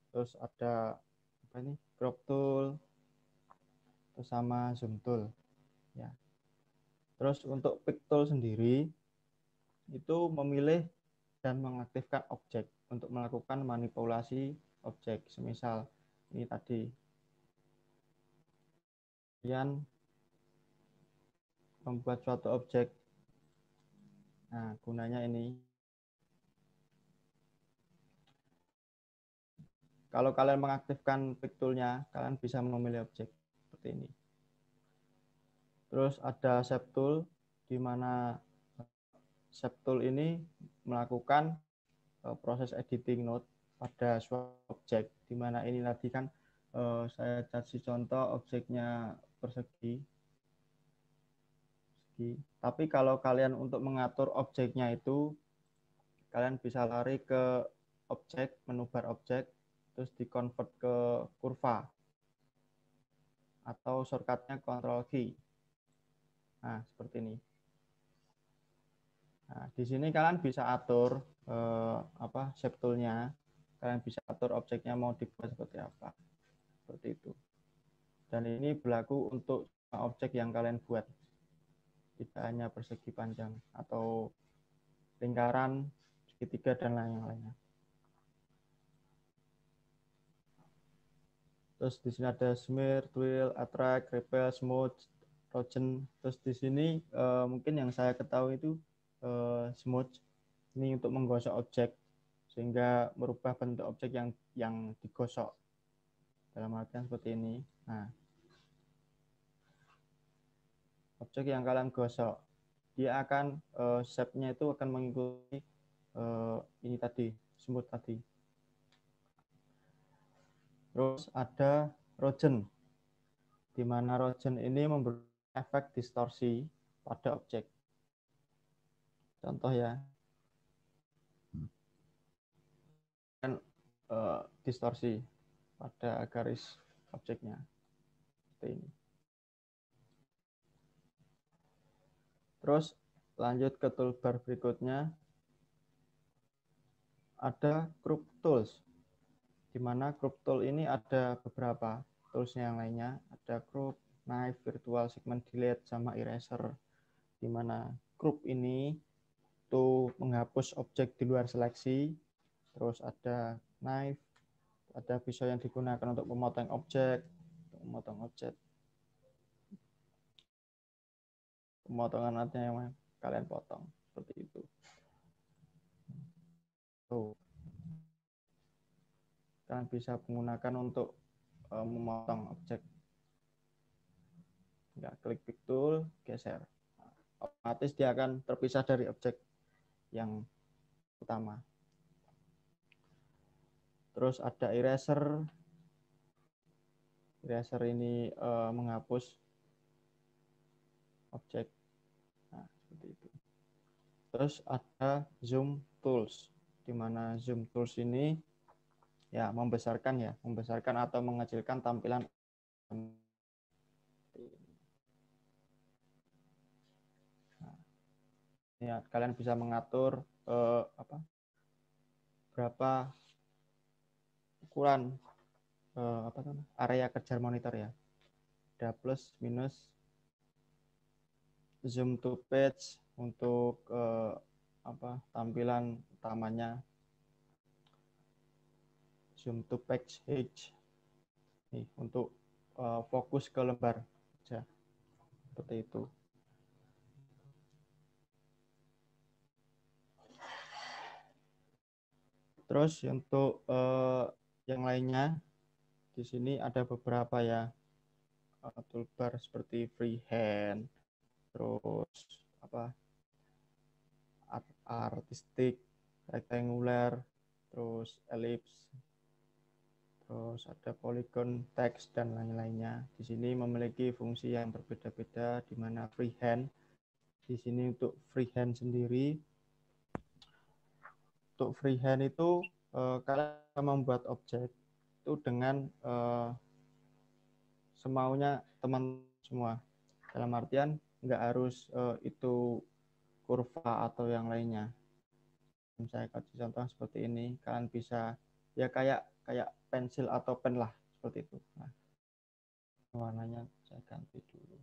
terus ada apa ini, crop tool, terus sama zoom tool ya. Terus untuk pick tool sendiri itu memilih dan mengaktifkan objek untuk melakukan manipulasi objek. Semisal ini tadi kalian membuat suatu objek, nah gunanya ini. Kalau kalian mengaktifkan pick tool-nya, kalian bisa memilih objek seperti ini. Terus ada shape tool, di mana shape tool ini melakukan proses editing node pada suatu objek, di mana ini tadi kan saya kasih contoh objeknya persegi. Tapi kalau kalian untuk mengatur objeknya itu, kalian bisa lari ke objek, menu bar objek, terus di-convert ke kurva atau shortcutnya Ctrl G. Nah, seperti ini. Nah, di sini kalian bisa atur shape tool-nya. Kalian bisa atur objeknya mau dibuat seperti apa. Seperti itu. Dan ini berlaku untuk objek yang kalian buat. Tidak hanya persegi panjang atau lingkaran, segitiga, dan lain-lainnya. Terus di sini ada smear, twirl, attract, repel, smooth, rogen. Terus di sini mungkin yang saya ketahui itu smooth. Ini untuk menggosok objek sehingga merubah bentuk objek yang digosok. Dalam artian seperti ini. Nah, objek yang kalian gosok, dia akan shape-nya itu akan mengikuti ini tadi, smooth tadi. Terus ada rogen, di mana rogen ini memberi efek distorsi pada objek. Contoh ya, kan distorsi pada garis objeknya seperti ini. Terus lanjut ke toolbar berikutnya, ada group tools, di mana group tool ini ada beberapa toolsnya yang lainnya. Ada group, knife, virtual segment delete, sama eraser, di mana group ini itu menghapus objek di luar seleksi. Terus ada knife, ada pisau yang digunakan untuk memotong objek, pemotongan artinya yang kalian potong seperti itu. Tuh. Kalian bisa menggunakan untuk memotong objek. Ya, klik pick tool, geser. Otomatis dia akan terpisah dari objek yang utama. Terus ada eraser. Eraser ini menghapus objek. Nah, seperti itu. Terus ada zoom tools, di mana zoom tools ini ya membesarkan atau mengecilkan tampilan. Nah, ya, kalian bisa mengatur beberapa ukuran area kejar monitor ya. Ada plus, minus, zoom to page untuk tampilan utamanya, zoom to page nih, untuk fokus ke lembar aja, seperti itu. Terus untuk yang lainnya di sini ada beberapa ya, toolbar seperti freehand, terus artistic, rectangular, terus ellipse, terus ada polygon, text, dan lain-lainnya. Di sini memiliki fungsi yang berbeda-beda, di mana freehand di sini untuk freehand sendiri. Untuk freehand itu kalian membuat objek itu dengan semaunya teman semua. Dalam artian nggak harus itu kurva atau yang lainnya. Saya kasih contoh seperti ini, kalian bisa ya kayak pensil atau pen lah, seperti itu. Nah, warnanya saya ganti dulu.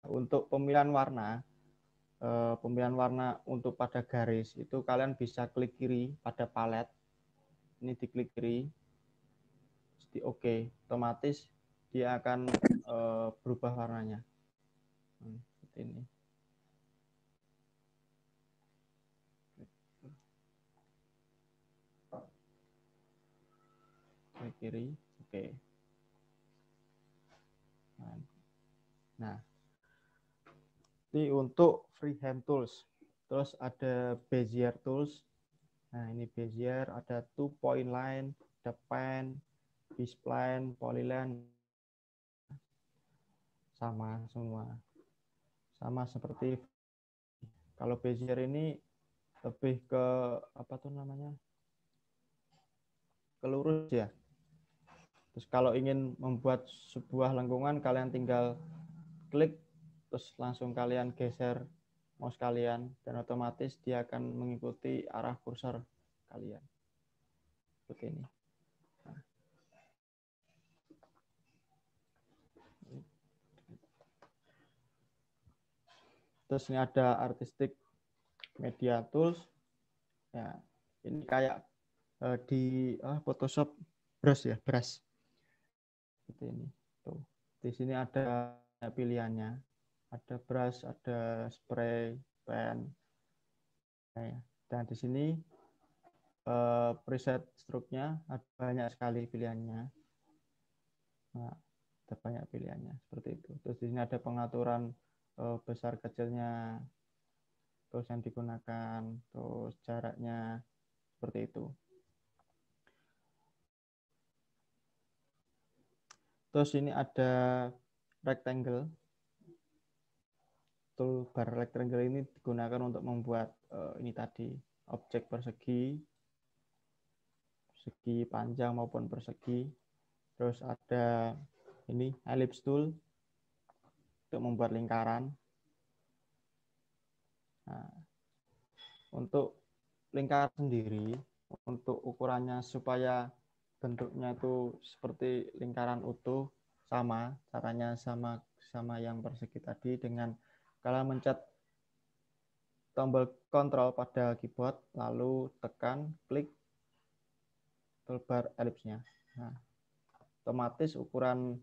Untuk pemilihan warna untuk pada garis itu kalian bisa klik kiri pada palet, ini diklik kiri, di OK, otomatis dia akan berubah warnanya seperti ini. Klik kiri, oke. Nah, ini untuk freehand tools. Terus ada Bezier tools. Nah, ini Bezier, ada 2 point line, ada pen, B-spline, polyline, sama semua. Sama seperti kalau Bezier ini lebih ke ke lurus ya. Terus kalau ingin membuat sebuah lengkungan, kalian tinggal klik, terus langsung kalian geser mouse kalian, dan otomatis dia akan mengikuti arah kursor kalian. Seperti ini. Nah. Terus ini ada artistic media tools. Ya, ini kayak di Photoshop brush ya, brush. Seperti ini. Tuh. Di sini ada pilihannya. Ada brush, ada spray, pen. Nah, dan di sini preset stroke-nya ada banyak sekali pilihannya. Nah, ada banyak pilihannya seperti itu. Terus di sini ada pengaturan besar kecilnya, terus yang digunakan, terus jaraknya, seperti itu. Terus ini ada rectangle. Toolbar rectangle ini digunakan untuk membuat ini tadi, objek persegi panjang maupun persegi. Terus ada ini ellipse tool untuk membuat lingkaran. Nah, untuk lingkaran sendiri, untuk ukurannya supaya bentuknya itu seperti lingkaran utuh, caranya sama yang persegi tadi, dengan kalian mencet tombol kontrol pada keyboard, lalu tekan klik toolbar ellipse-nya. Nah, otomatis ukuran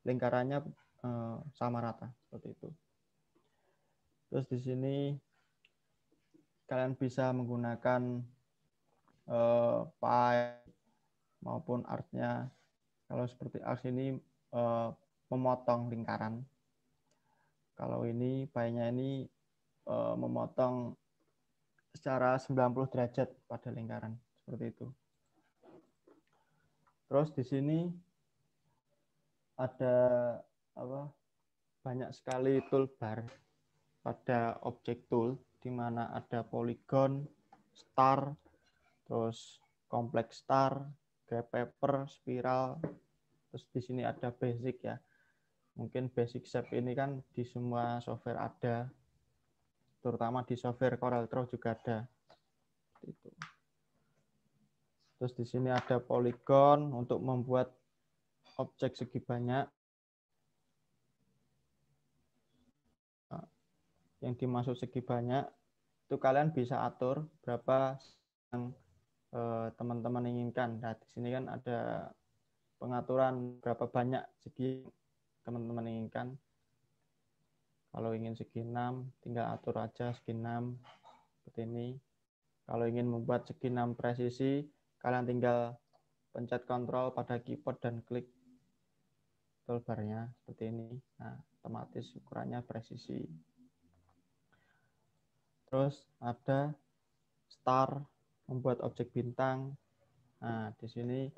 lingkarannya sama rata, seperti itu. Terus di sini kalian bisa menggunakan pipe maupun arc-nya. Kalau seperti arc ini memotong lingkaran. Kalau ini pie-nya ini memotong secara 90 derajat pada lingkaran, seperti itu. Terus di sini ada banyak sekali toolbar pada objek tool, di mana ada polygon, star, terus complex star, gap paper, spiral. Terus di sini ada basic ya. mungkin basic shape ini kan di semua software ada, terutama di software CorelDRAW juga ada. Itu. Terus di sini ada polygon untuk membuat objek segi banyak. Yang dimaksud segi banyak itu kalian bisa atur berapa yang teman-teman inginkan. Nah, di sini kan ada pengaturan berapa banyak segi teman-teman inginkan. Kalau ingin segi 6, tinggal atur aja segi 6 seperti ini. Kalau ingin membuat segi 6 presisi, kalian tinggal pencet kontrol pada keyboard dan klik toolbarnya seperti ini. Nah, otomatis ukurannya presisi. Terus ada star, membuat objek bintang. Nah, di sini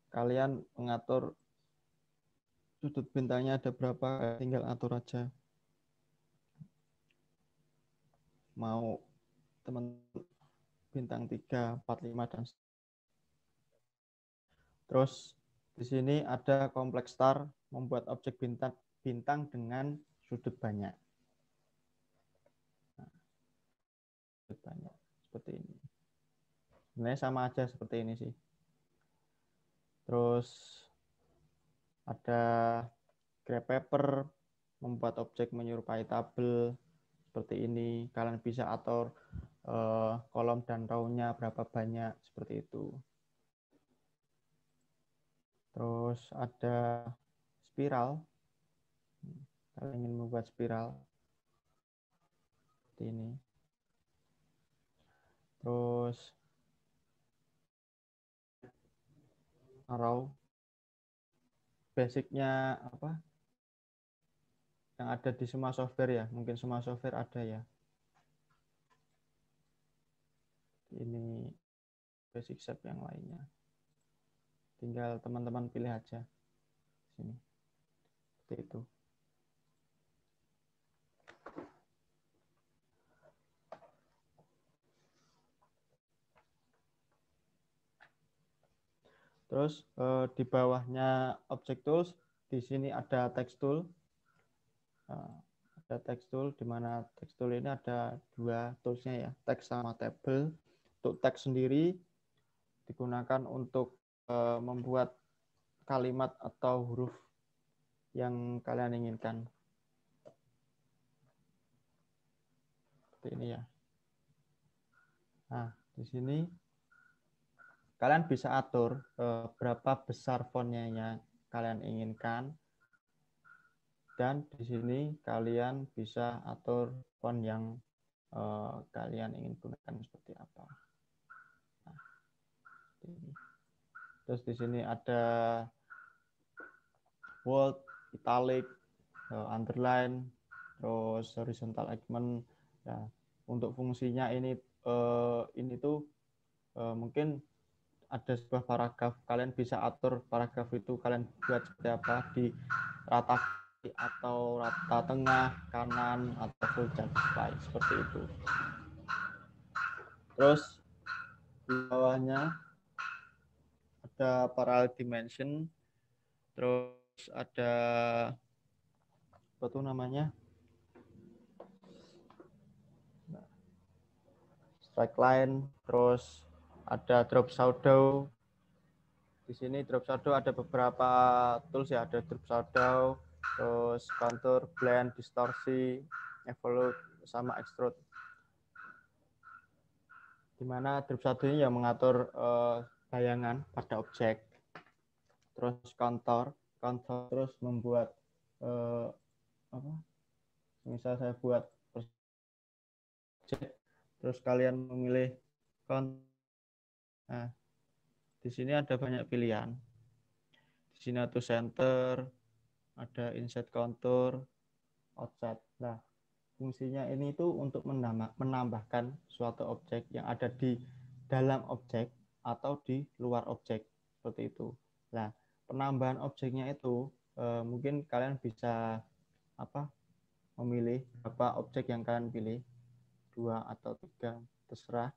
kalian mengatur sudut bintangnya ada berapa, tinggal atur aja. Mau teman bintang 3, 4, 5 dan terus di sini ada kompleks star, membuat objek bintang dengan sudut banyak. Nah, sudut banyak seperti ini. Sebenarnya sama aja seperti ini sih. Terus ada grab paper, membuat objek menyerupai tabel seperti ini. Kalian bisa atur kolom dan row-nya berapa banyak seperti itu. Terus ada spiral. Kalian ingin membuat spiral seperti ini. Terus arrow, basicnya apa? Yang ada di semua software ya, mungkin semua software ada ya. Ini basic shape yang lainnya. Tinggal teman-teman pilih aja sini. Seperti itu. Terus di bawahnya Object Tools, di sini ada Text Tool. Ada Text Tool, di mana Text Tool ini ada dua toolsnya ya, text sama table. Untuk text sendiri digunakan untuk membuat kalimat atau huruf yang kalian inginkan. Seperti ini ya. Nah, di sini kalian bisa atur berapa besar fontnya yang kalian inginkan. Dan di sini kalian bisa atur font yang kalian ingin gunakan seperti apa. Nah, ini. Terus di sini ada bold, italic, underline, terus horizontal alignment. Ya, untuk fungsinya ini tuh mungkin ada sebuah paragraf, kalian bisa atur paragraf itu kalian buat seperti apa, di rata atau rata tengah, kanan, atau full justify, seperti itu. Terus di bawahnya ada parallel dimension, terus ada apa tuh namanya, strike line, terus ada drop shadow. Di sini drop shadow ada beberapa tools ya, ada drop shadow, terus contour, blend, distorsi, evolve, sama extrude. Dimana drop shadow ini yang mengatur bayangan pada objek. Terus contour terus membuat apa? Misal saya buat objek, terus kalian memilih contour. Nah, di sini ada banyak pilihan. Di sini ada center, ada inset contour, offset. Nah, fungsinya ini itu untuk menambahkan suatu objek yang ada di dalam objek atau di luar objek, seperti itu. Nah, penambahan objeknya itu mungkin kalian bisa memilih berapa objek yang kalian pilih, 2 atau 3, terserah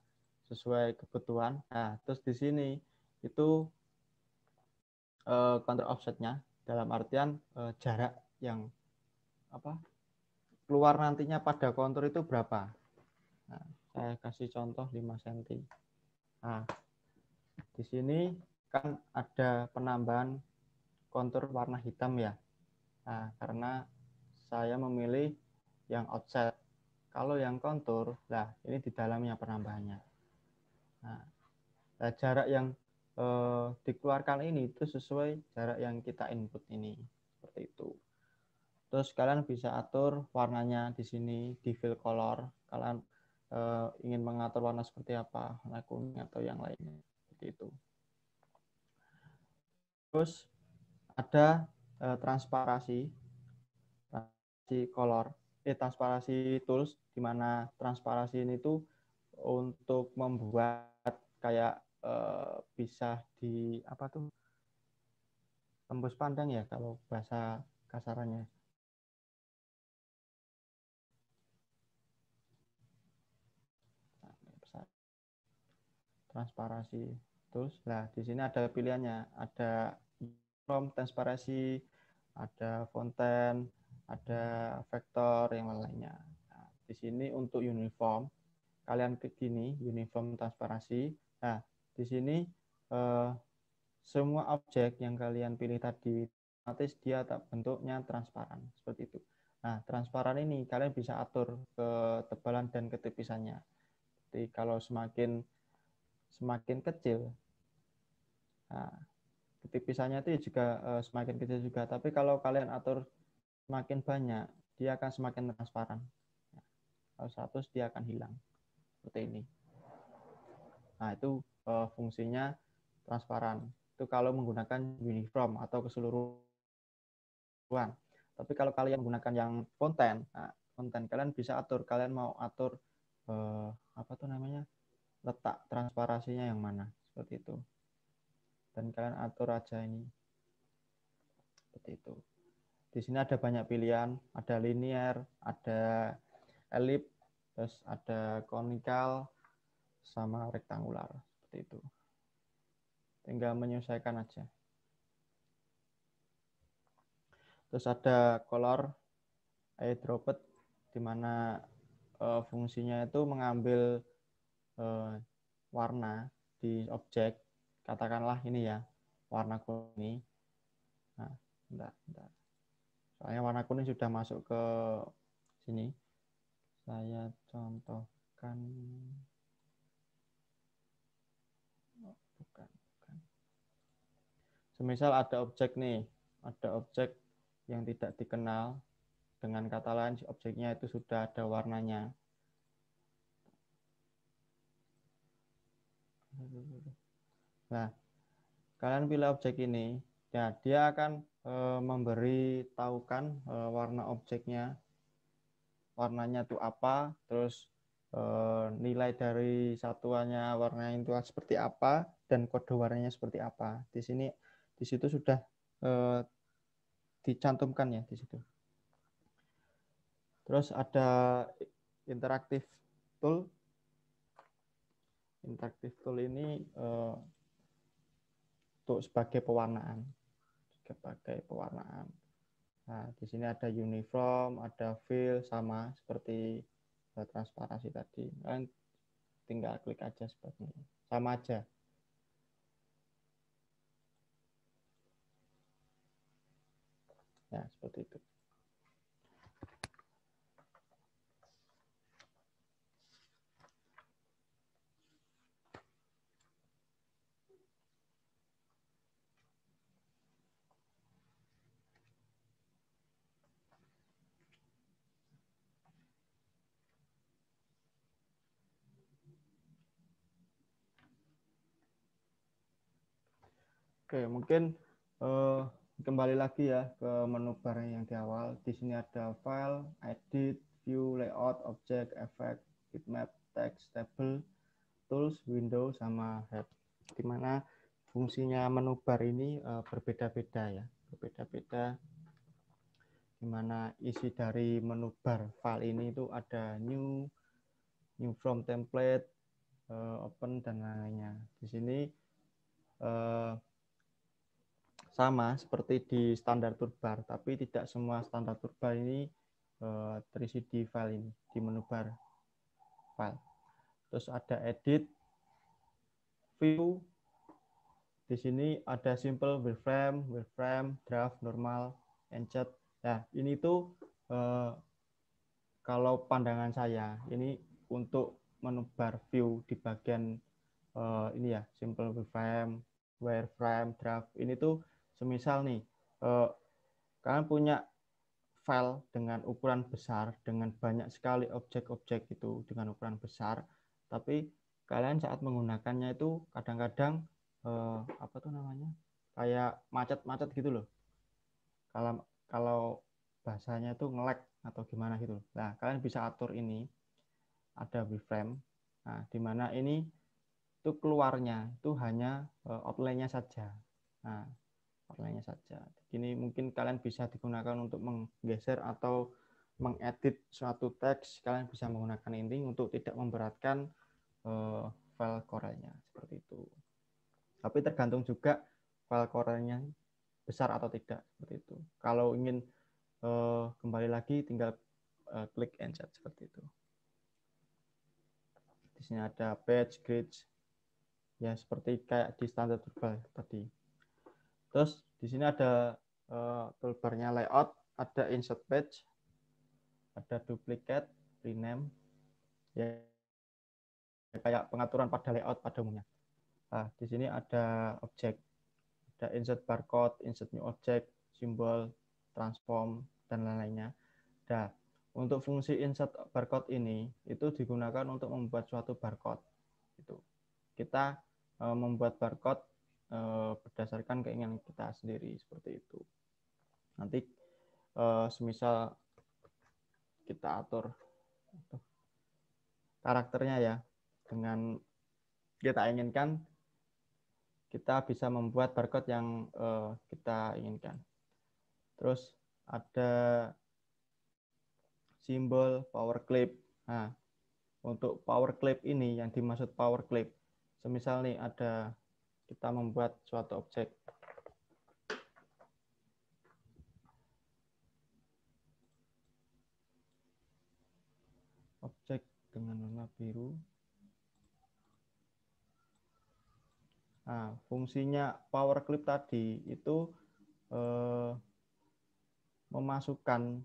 sesuai kebutuhan. Nah, terus di sini itu counter offsetnya dalam artian jarak yang keluar nantinya pada kontur itu berapa. Nah, saya kasih contoh 5 cm. Nah, di sini kan ada penambahan kontur warna hitam ya. Nah, karena saya memilih yang offset. Kalau yang kontur, nah ini di dalamnya penambahannya. Nah, jarak yang dikeluarkan ini itu sesuai jarak yang kita input ini, seperti itu. Terus kalian bisa atur warnanya di sini di fill color. Kalian ingin mengatur warna seperti apa, warna kuning atau yang lainnya, seperti itu. Terus ada transparansi color, transparansi tools, di mana transparansi ini tuh untuk membuat kayak bisa di tembus pandang ya kalau bahasa kasarannya. Transparansi tools. Nah, di sini ada pilihannya, ada from transparansi, ada fonten, ada vektor yang lainnya. Nah, di sini untuk uniform, kalian klik gini, uniform transparansi. Nah, di sini semua objek yang kalian pilih tadi otomatis dia bentuknya transparan seperti itu. Nah, transparan ini kalian bisa atur ketebalan dan ketipisannya. Jadi kalau semakin kecil, nah, ketipisannya itu juga semakin kecil juga. Tapi kalau kalian atur semakin banyak, dia akan semakin transparan. Kalau 100 dia akan hilang seperti ini. Nah, itu fungsinya transparan. Itu kalau menggunakan uniform atau keseluruhan. Tapi kalau kalian menggunakan yang konten, nah, konten kalian bisa atur. Kalian mau atur letak transparansinya yang mana, seperti itu. Dan kalian atur aja ini, seperti itu. Di sini ada banyak pilihan, ada linear, ada ellipse, terus ada conical, sama rektangular, seperti itu. Tinggal menyesuaikan aja. Terus ada color eyedropped, di mana fungsinya itu mengambil warna di objek. Katakanlah ini ya, warna kuning. Nah, bentar. Soalnya warna kuning sudah masuk ke sini. Saya contohkan. Bukan. Semisal ada objek nih, ada objek yang tidak dikenal, dengan kata lain objeknya itu sudah ada warnanya. Nah, kalian pilih objek ini, ya dia akan memberi tahukan warna objeknya, warnanya itu apa, terus nilai dari satuannya warna itu seperti apa, dan kode warnanya seperti apa. Di situ sudah dicantumkan ya di situ. Terus ada interaktif tool. Interaktif tool ini untuk sebagai pewarnaan. Nah, di sini ada uniform, ada fill, sama seperti transparansi tadi. Kalian tinggal klik aja seperti ini. Sama aja. Ya, seperti itu. Oke, mungkin kembali lagi ya ke menu bar yang di awal. Di sini ada file, edit, view, layout, object, effect, bitmap, text, table, tools, window, sama head. Di mana fungsinya menu bar ini berbeda-beda ya, berbeda-beda. Di mana isi dari menu bar file ini itu ada new from template, open, dan lainnya. Di sini sama seperti di standar toolbar, tapi tidak semua standar toolbar ini terisi di file ini, di menu bar file. Terus ada edit, view. Di sini ada simple, wireframe, draft, normal, enchant. Nah, ini tuh kalau pandangan saya ini untuk menu bar view di bagian ini ya, simple, wireframe, draft. Ini tuh semisal nih kalian punya file dengan ukuran besar, dengan banyak sekali objek-objek itu dengan ukuran besar, tapi kalian saat menggunakannya itu kadang-kadang apa tuh namanya, kayak macet-macet gitu loh. Kalau bahasanya itu nge-lag atau gimana gitu. Nah, kalian bisa atur ini, ada wireframe. Nah, di mana ini itu keluarnya itu hanya outline-nya saja. Nah, outline-nya saja. Ini mungkin kalian bisa digunakan untuk menggeser atau mengedit suatu teks. Kalian bisa menggunakan ini untuk tidak memberatkan file Corel-nya seperti itu. Tapi tergantung juga file Corel-nya besar atau tidak seperti itu. Kalau ingin kembali lagi tinggal klik and set seperti itu. Di sini ada page, grids, ya seperti kayak di standar toolbar tadi. Terus di sini ada toolbarnya layout, ada insert page, ada duplicate, rename, ya kayak pengaturan pada layout pada umumnya. Nah, di sini ada objek, ada insert barcode, insert new object, simbol, transform, dan lain-lainnya. Nah, untuk fungsi insert barcode ini itu digunakan untuk membuat suatu barcode. Itu kita membuat barcode berdasarkan keinginan kita sendiri seperti itu. Nanti semisal kita atur karakternya ya dengan kita inginkan, kita bisa membuat barcode yang kita inginkan. Terus ada simbol power clip. Nah, untuk power clip ini yang dimaksud power clip, semisal nih ada kita membuat suatu objek. Objek dengan warna biru. Nah, fungsinya power clip tadi itu memasukkan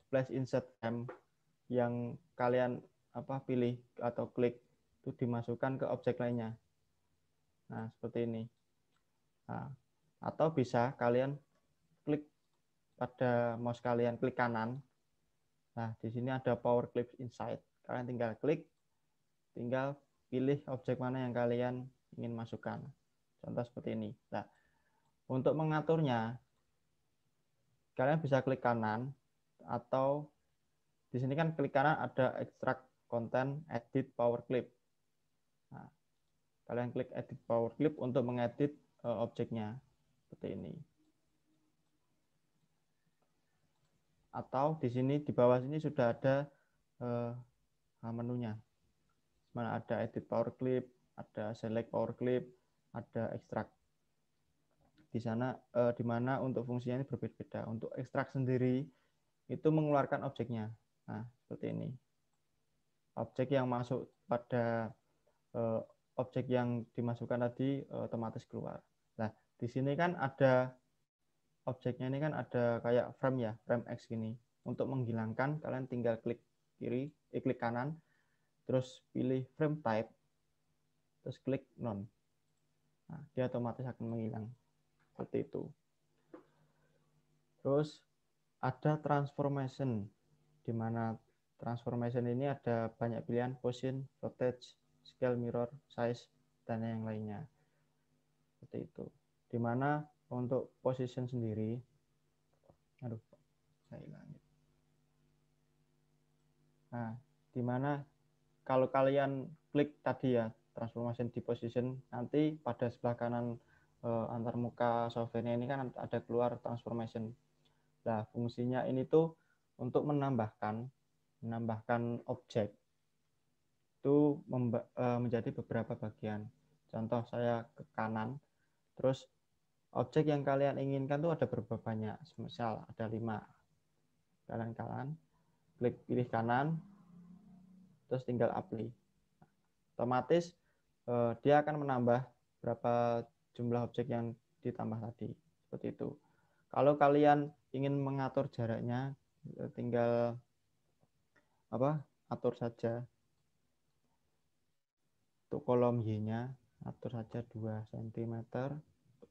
splash insert M yang kalian pilih atau klik itu dimasukkan ke objek lainnya. Nah, seperti ini. Nah, atau bisa kalian klik pada mouse kalian, klik kanan. Nah, di sini ada power clip inside. Kalian tinggal klik, tinggal pilih objek mana yang kalian ingin masukkan. Contoh seperti ini. Nah, untuk mengaturnya, kalian bisa klik kanan, atau di sini kan klik kanan ada extract content, edit power clip. Nah, kalian klik edit power clip untuk mengedit objeknya seperti ini. Atau di sini di bawah sini sudah ada menunya. Mana ada edit power clip, ada select power clip, ada extract. Di sana di mana untuk fungsinya ini berbeda-beda. Untuk extract sendiri itu mengeluarkan objeknya. Nah, seperti ini. Objek yang masuk pada objek yang dimasukkan tadi otomatis keluar. Nah, di sini kan ada objeknya, ini kan ada kayak frame ya, frame X gini. Untuk menghilangkan, kalian tinggal klik kiri, klik kanan, terus pilih frame type, terus klik none. Nah, dia otomatis akan menghilang. Seperti itu. Terus ada transformation, di mana transformation ini ada banyak pilihan, position, rotate, scale, mirror, size, dan yang lainnya. Seperti itu. Di mana untuk position sendiri, saya hilangin. Nah, di mana kalau kalian klik tadi ya, transformation di position, nanti pada sebelah kanan antar muka softwarenya ini kan ada keluar transformation. Nah, fungsinya ini tuh untuk menambahkan objek itu menjadi beberapa bagian. Contoh saya ke kanan, terus objek yang kalian inginkan tuh ada berapa banyak. Misal ada 5. Kalian klik pilih kanan, terus tinggal apply. Otomatis dia akan menambah berapa jumlah objek yang ditambah tadi. Seperti itu. Kalau kalian ingin mengatur jaraknya, tinggal atur saja. Untuk kolom Y-nya, atur saja 2 cm,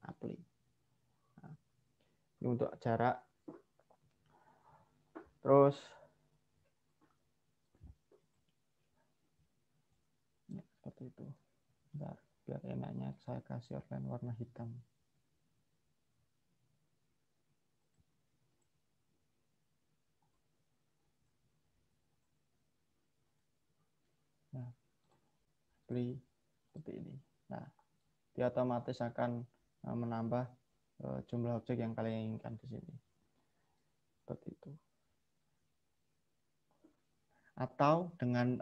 apply. Nah, ini untuk jarak. Terus ya, seperti itu. Bentar, biar enaknya saya kasih outline warna hitam. Nah, apply seperti ini. Nah, dia otomatis akan menambah jumlah objek yang kalian inginkan di sini. Seperti itu. Atau dengan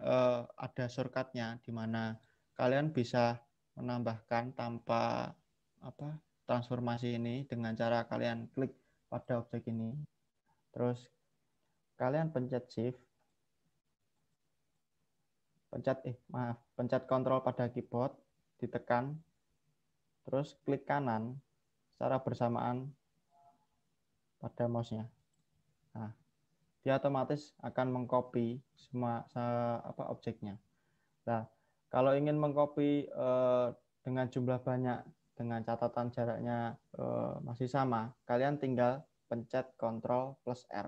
ada shortcut-nya di mana kalian bisa menambahkan tanpa transformasi ini dengan cara kalian klik pada objek ini. Terus kalian pencet shift. Pencet Ctrl pada keyboard, ditekan, terus klik kanan secara bersamaan pada mouse-nya. Nah, dia otomatis akan mengcopy semua objeknya. Nah, kalau ingin mengcopy dengan jumlah banyak, dengan catatan jaraknya masih sama, kalian tinggal pencet Ctrl plus R.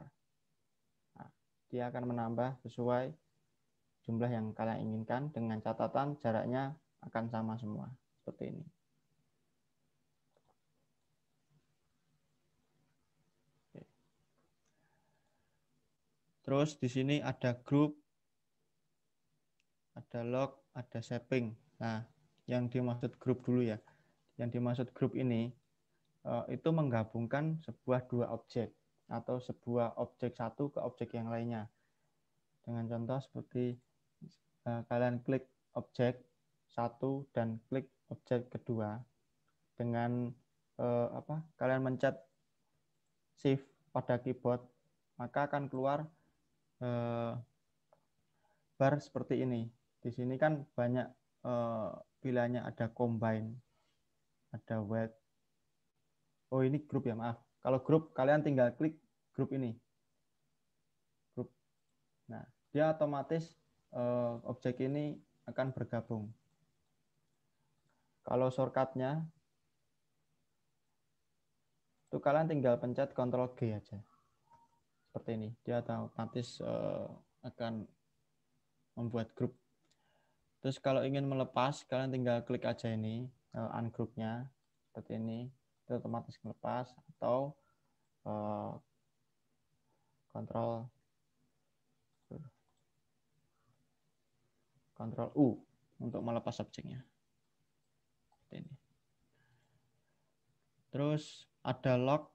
Nah, dia akan menambah sesuai jumlah yang kalian inginkan dengan catatan jaraknya akan sama semua. Seperti ini. Oke. Terus di sini ada group, ada log, ada shaping. Nah, yang dimaksud grup dulu ya. Yang dimaksud grup ini itu menggabungkan dua objek atau sebuah objek satu ke objek yang lainnya. Dengan contoh seperti kalian klik objek satu dan klik objek kedua dengan kalian mencet shift pada keyboard, maka akan keluar bar seperti ini. Di sini kan banyak pilihannya, ada combine, ada wet. Oh, ini grup ya, maaf. Kalau grup kalian tinggal klik grup ini. Grup. Nah, dia otomatis objek ini akan bergabung. Kalau shortcut-nya itu kalian tinggal pencet Ctrl G aja. Seperti ini. Dia otomatis akan membuat grup. Terus kalau ingin melepas, kalian tinggal klik aja ini, ungroup-nya seperti ini. Itu otomatis melepas, atau Ctrl U untuk melepas objeknya. Seperti ini. Terus ada lock.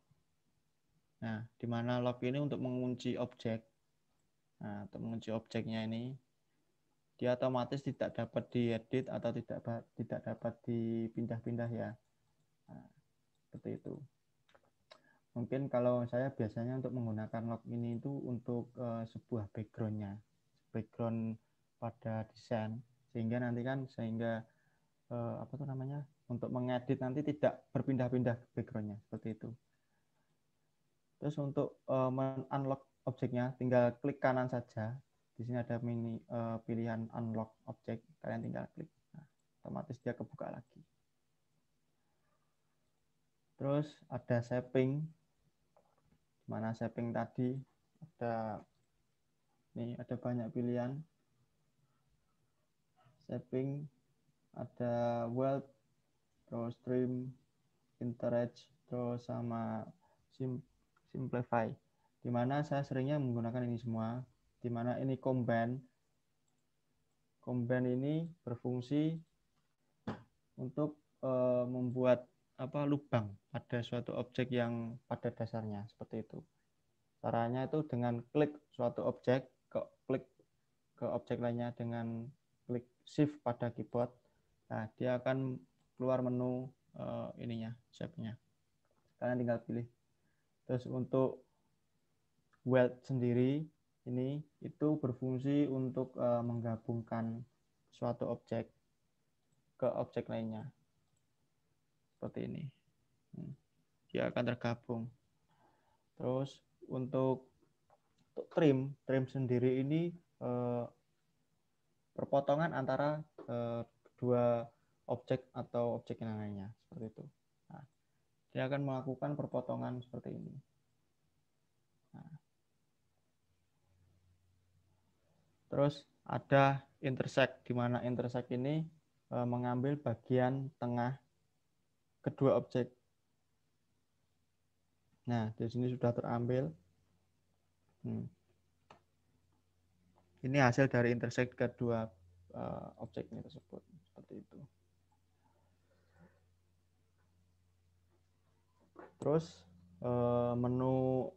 Nah, di mana lock ini untuk mengunci objek. Nah, untuk mengunci objeknya ini, dia otomatis tidak dapat diedit atau tidak dapat dipindah-pindah ya. Nah, seperti itu. Mungkin kalau saya biasanya untuk menggunakan lock ini itu untuk sebuah background-nya, background pada desain, sehingga nanti kan untuk mengedit nanti tidak berpindah-pindah background-nya, seperti itu. Terus untuk men-unlock objeknya, tinggal klik kanan saja. Di sini ada pilihan unlock objek, kalian tinggal klik. Nah, otomatis dia kebuka lagi. Terus ada shaping. Mana shaping tadi ada banyak pilihan. Shaping ada weld, terus trim, interact, terus sama simplify. Dimana saya seringnya menggunakan ini semua. Dimana ini combine. Combine ini berfungsi untuk membuat lubang pada suatu objek yang pada dasarnya, seperti itu. Caranya itu dengan klik suatu objek, klik ke objek lainnya dengan klik shift pada keyboard. Nah, dia akan keluar menu shape-nya. kalian tinggal pilih. Terus untuk weld sendiri ini itu berfungsi untuk menggabungkan suatu objek ke objek lainnya seperti ini. Dia akan tergabung. Terus untuk trim sendiri ini perpotongan antara kedua objek atau objek yang lainnya seperti itu. Nah, dia akan melakukan perpotongan seperti ini. Nah. Terus ada intersect, di mana intersect ini mengambil bagian tengah kedua objek. Nah, di sini sudah terambil. Ini hasil dari intersect kedua objek ini tersebut, seperti itu. Terus menu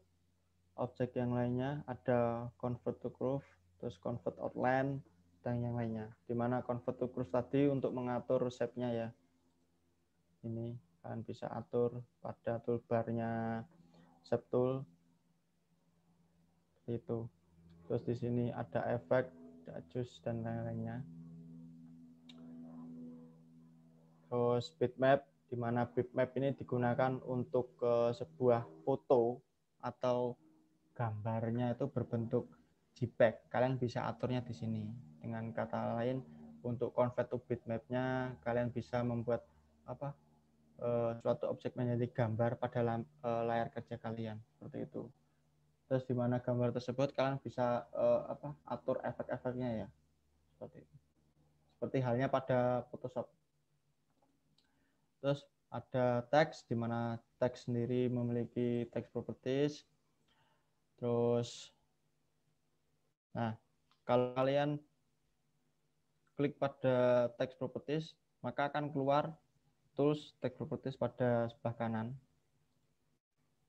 objek yang lainnya ada convert to curve, terus convert outline, dan yang lainnya. Dimana convert to curve tadi untuk mengatur shape-nya ya. Ini kalian bisa atur pada toolbarnya shape tool. Itu. Terus di sini ada efek, ada adjust, dan lain-lainnya. Terus bitmap, di mana bitmap ini digunakan untuk sebuah foto atau gambarnya itu berbentuk JPEG. Kalian bisa aturnya di sini. Dengan kata lain, untuk convert to bitmap-nya, kalian bisa membuat suatu objek menjadi gambar pada layar kerja kalian, seperti itu. Terus di mana gambar tersebut kalian bisa atur efek-efeknya ya, seperti itu. Seperti halnya pada Photoshop. Terus ada teks, di mana teks sendiri memiliki text properties. Terus, nah kalau kalian klik pada text properties, maka akan keluar tools text properties pada sebelah kanan.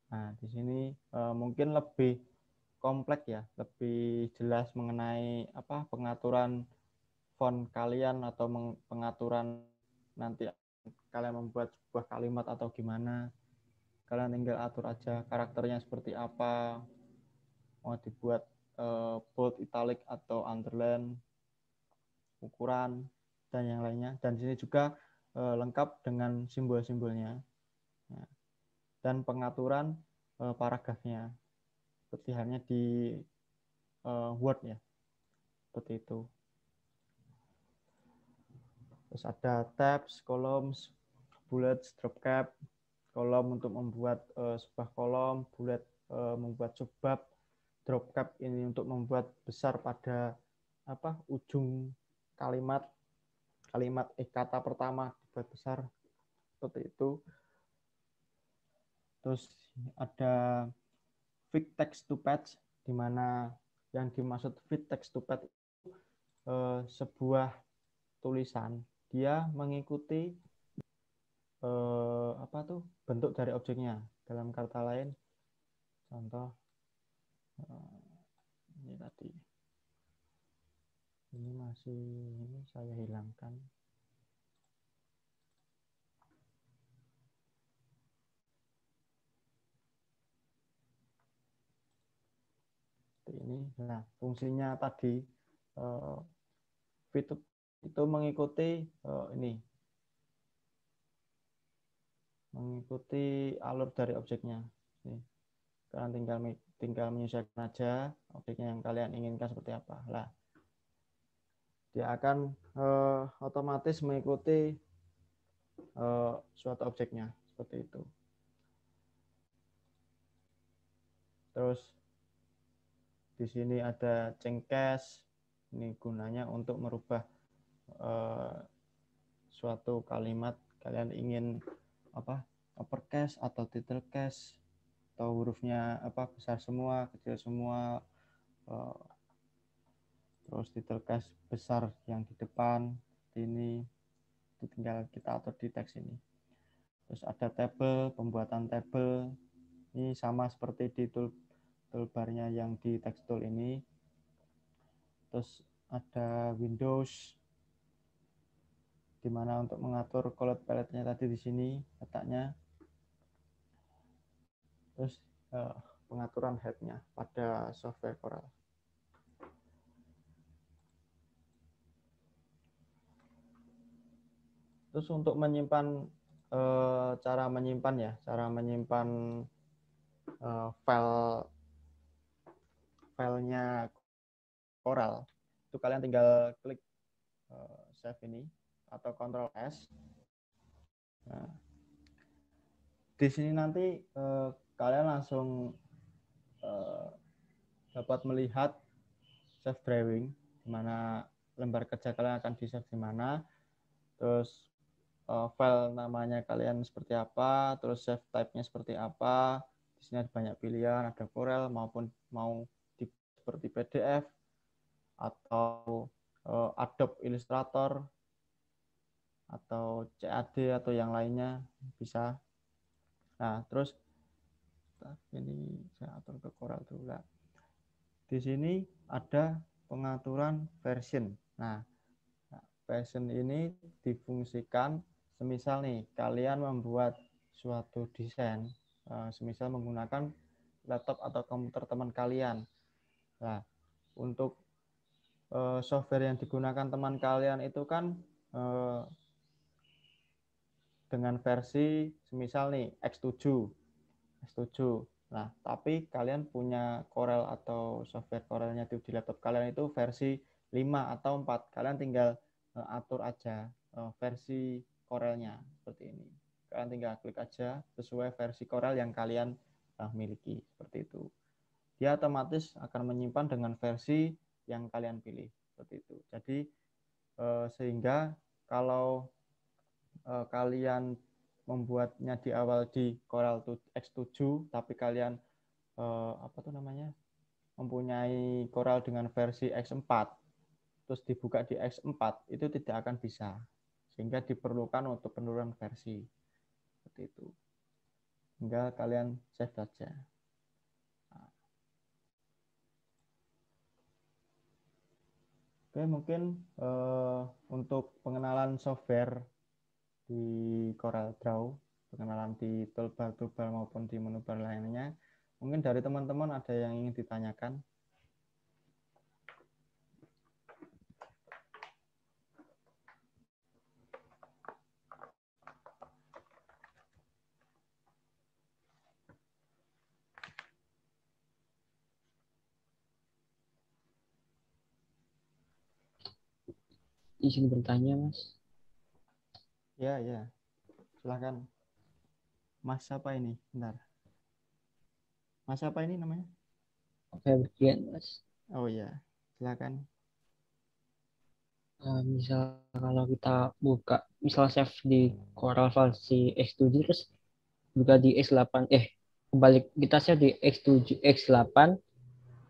Nah, di sini mungkin lebih kompleks ya, lebih jelas mengenai pengaturan font kalian atau pengaturan nanti kalian membuat sebuah kalimat atau gimana. Kalian tinggal atur aja karakternya seperti apa, mau dibuat bold, italic atau underline, ukuran dan yang lainnya. Dan di sini juga lengkap dengan simbol-simbolnya. Nah, dan pengaturan paragrafnya seperti halnya di Word ya, seperti itu. Terus ada tabs, columns, bullets, drop cap, kolom untuk membuat sebuah kolom, bullet membuat subbab, drop cap ini untuk membuat besar pada ujung kalimat kata pertama dibuat besar, seperti itu. Terus ada fit text to page, di mana yang dimaksud fit text to page itu sebuah tulisan dia mengikuti bentuk dari objeknya. Dalam kata lain, contoh ini tadi, ini saya hilangkan. Ini, nah fungsinya tadi fit itu mengikuti mengikuti alur dari objeknya. Nih. Kalian tinggal menyesuaikan aja objeknya yang kalian inginkan seperti apa. Lah, dia akan otomatis mengikuti suatu objeknya seperti itu. Terus di sini ada change case. Ini gunanya untuk merubah suatu kalimat kalian ingin uppercase atau title case, atau hurufnya besar semua, kecil semua, terus title case besar yang di depan ini, itu tinggal kita atur di teks ini. Terus ada table, pembuatan table ini sama seperti di toolbarnya yang di text tool ini. Terus ada Windows, di mana untuk mengatur color palette-nya tadi di sini letaknya. Terus pengaturan headnya pada software Corel. Terus untuk menyimpan, cara menyimpan filenya Corel, itu kalian tinggal klik save ini atau Ctrl S. Nah, di sini nanti kalian langsung dapat melihat save drawing, di mana lembar kerja kalian akan di save di mana, terus file namanya kalian seperti apa, terus save type-nya seperti apa. Di sini ada banyak pilihan, ada Corel maupun mau seperti PDF atau Adobe Illustrator atau CAD atau yang lainnya bisa. Nah, terus ini saya atur ke Corel dulu. Nah, di sini ada pengaturan version. Nah, version ini difungsikan semisal nih kalian membuat suatu desain, semisal menggunakan laptop atau komputer teman kalian. Nah, untuk software yang digunakan teman kalian itu kan dengan versi semisal nih X7. Nah, tapi kalian punya Corel atau software Corelnya di laptop kalian itu versi 5 atau 4. Kalian tinggal atur aja versi Corelnya seperti ini. Kalian tinggal klik aja sesuai versi Corel yang kalian miliki, seperti itu. Dia otomatis akan menyimpan dengan versi yang kalian pilih, seperti itu. Jadi sehingga kalau kalian membuatnya di awal di Corel X7, tapi kalian mempunyai Corel dengan versi X4, terus dibuka di X4, itu tidak akan bisa, sehingga diperlukan untuk penurunan versi, seperti itu. Hingga kalian save saja. Oke, mungkin untuk pengenalan software di Corel Draw, pengenalan di toolbar maupun di menu bar lainnya, mungkin dari teman-teman ada yang ingin ditanyakan? Izin bertanya, Mas. Ya, silakan. Mas siapa ini? Bentar. Mas siapa ini namanya? Febrian, Mas. Oh ya, silakan. Misal kalau kita buka, misal save di Corel versi X7 terus buka di X8, kebalik kita save di X7, X8,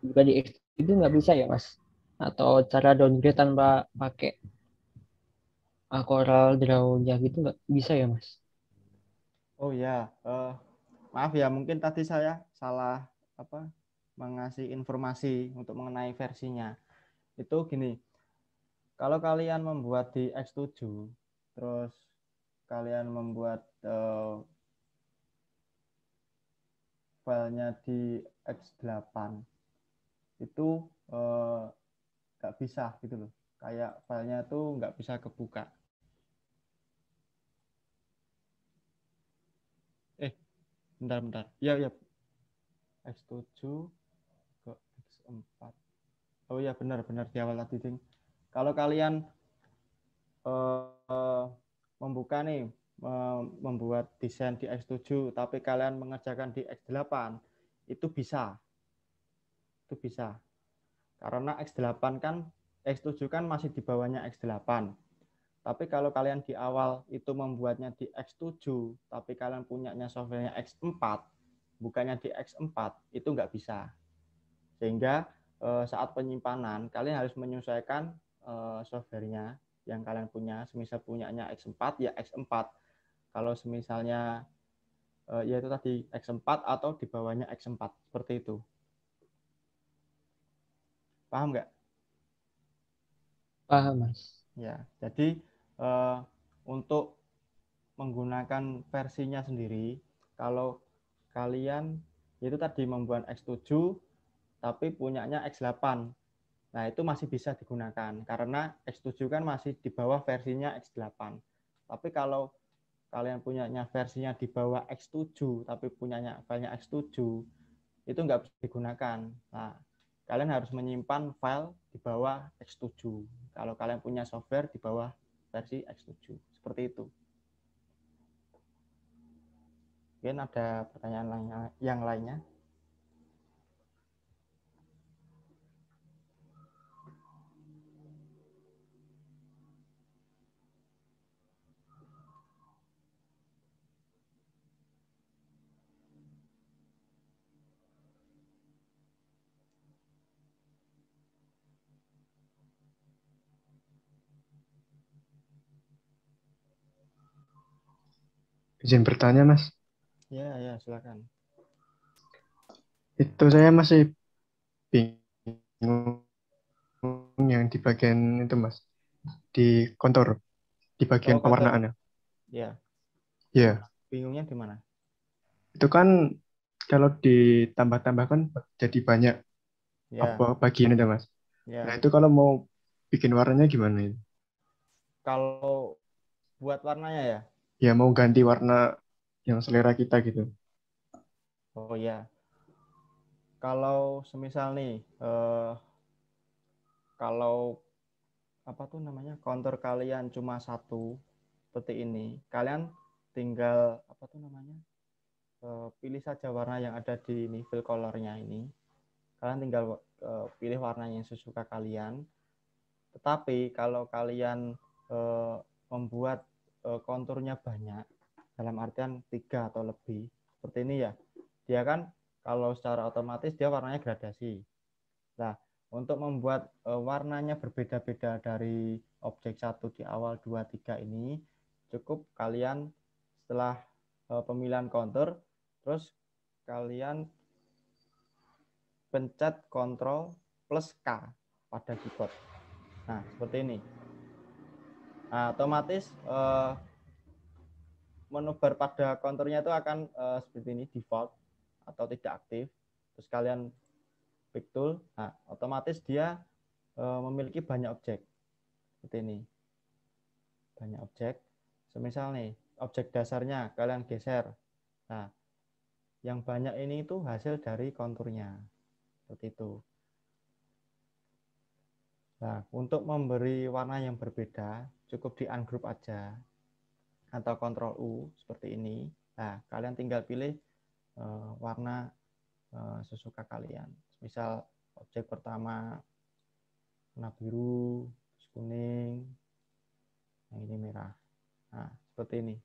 buka di X7 itu nggak bisa ya, Mas? Atau cara downgrade tanpa pakai Corel Draw-nya gitu nggak bisa ya, Mas? Oh ya, maaf ya, mungkin tadi saya salah mengasih informasi untuk mengenai versinya. Itu gini, kalau kalian membuat di X7, terus kalian membuat filenya di X8, itu nggak bisa gitu loh. Kayak filenya tuh nggak bisa kebuka. Bentar. Ya. X7 ke X4. Oh ya, benar di awal tadi, Ding. Kalau kalian membuka nih, membuat desain di X7, tapi kalian mengerjakan di X8, itu bisa. Karena X7 kan masih di bawahnya X8. Tapi kalau kalian di awal itu membuatnya di X7, tapi kalian punyanya softwarenya X4, bukannya di X4, itu nggak bisa. Sehingga saat penyimpanan, kalian harus menyesuaikan softwarenya yang kalian punya. Semisal punyanya X4, ya X4. Kalau semisalnya yaitu tadi X4 atau di bawahnya X4, seperti itu. Paham nggak? Paham, Mas. Ya, jadi untuk menggunakan versinya sendiri, kalau kalian Itu tadi membuat X7 tapi punyanya X8. Nah, itu masih bisa digunakan karena X7 kan masih di bawah versinya X8. Tapi kalau kalian punyanya versinya di bawah X7 tapi punyanya filenya X7, itu nggak bisa digunakan. Nah, kalian harus menyimpan file di bawah X7 kalau kalian punya software di bawah versi X7. Seperti itu. Mungkin ada pertanyaan yang lainnya. Izin bertanya, Mas. Ya, silakan. Itu saya masih bingung yang di bagian itu, Mas. Di kontur, di bagian pewarnaannya. Ya. Ya. Bingungnya di mana? Itu kan kalau ditambah-tambahkan jadi banyak bagian itu, Mas. Ya. Nah, itu kalau mau bikin warnanya gimana itu? Kalau buat warnanya ya? Ya, mau ganti warna yang selera kita gitu. Oh ya. Kalau semisal nih, kalau kontur kalian cuma satu seperti ini, kalian tinggal pilih saja warna yang ada di ini fill colornya ini. Kalian tinggal pilih warna yang sesuka kalian. Tetapi kalau kalian membuat konturnya banyak, dalam artian 3 atau lebih, seperti ini ya, dia kan kalau secara otomatis dia warnanya gradasi. Nah, untuk membuat warnanya berbeda-beda dari objek 1 di awal, 2, 3 ini, cukup kalian setelah pemilihan kontur, terus kalian pencet Ctrl plus K pada keyboard. Nah, seperti ini. Nah, otomatis menu bar pada konturnya itu akan seperti ini, default atau tidak aktif. Terus kalian pick tool, nah otomatis dia memiliki banyak objek. Seperti ini. Banyak objek. Semisal nih, objek dasarnya kalian geser. Nah, yang banyak ini itu hasil dari konturnya. Seperti itu. Nah, untuk memberi warna yang berbeda, cukup di ungroup aja atau Ctrl U seperti ini. Nah, kalian tinggal pilih warna sesuka kalian. Misal objek pertama warna biru, kuning, yang ini merah. Nah, seperti ini.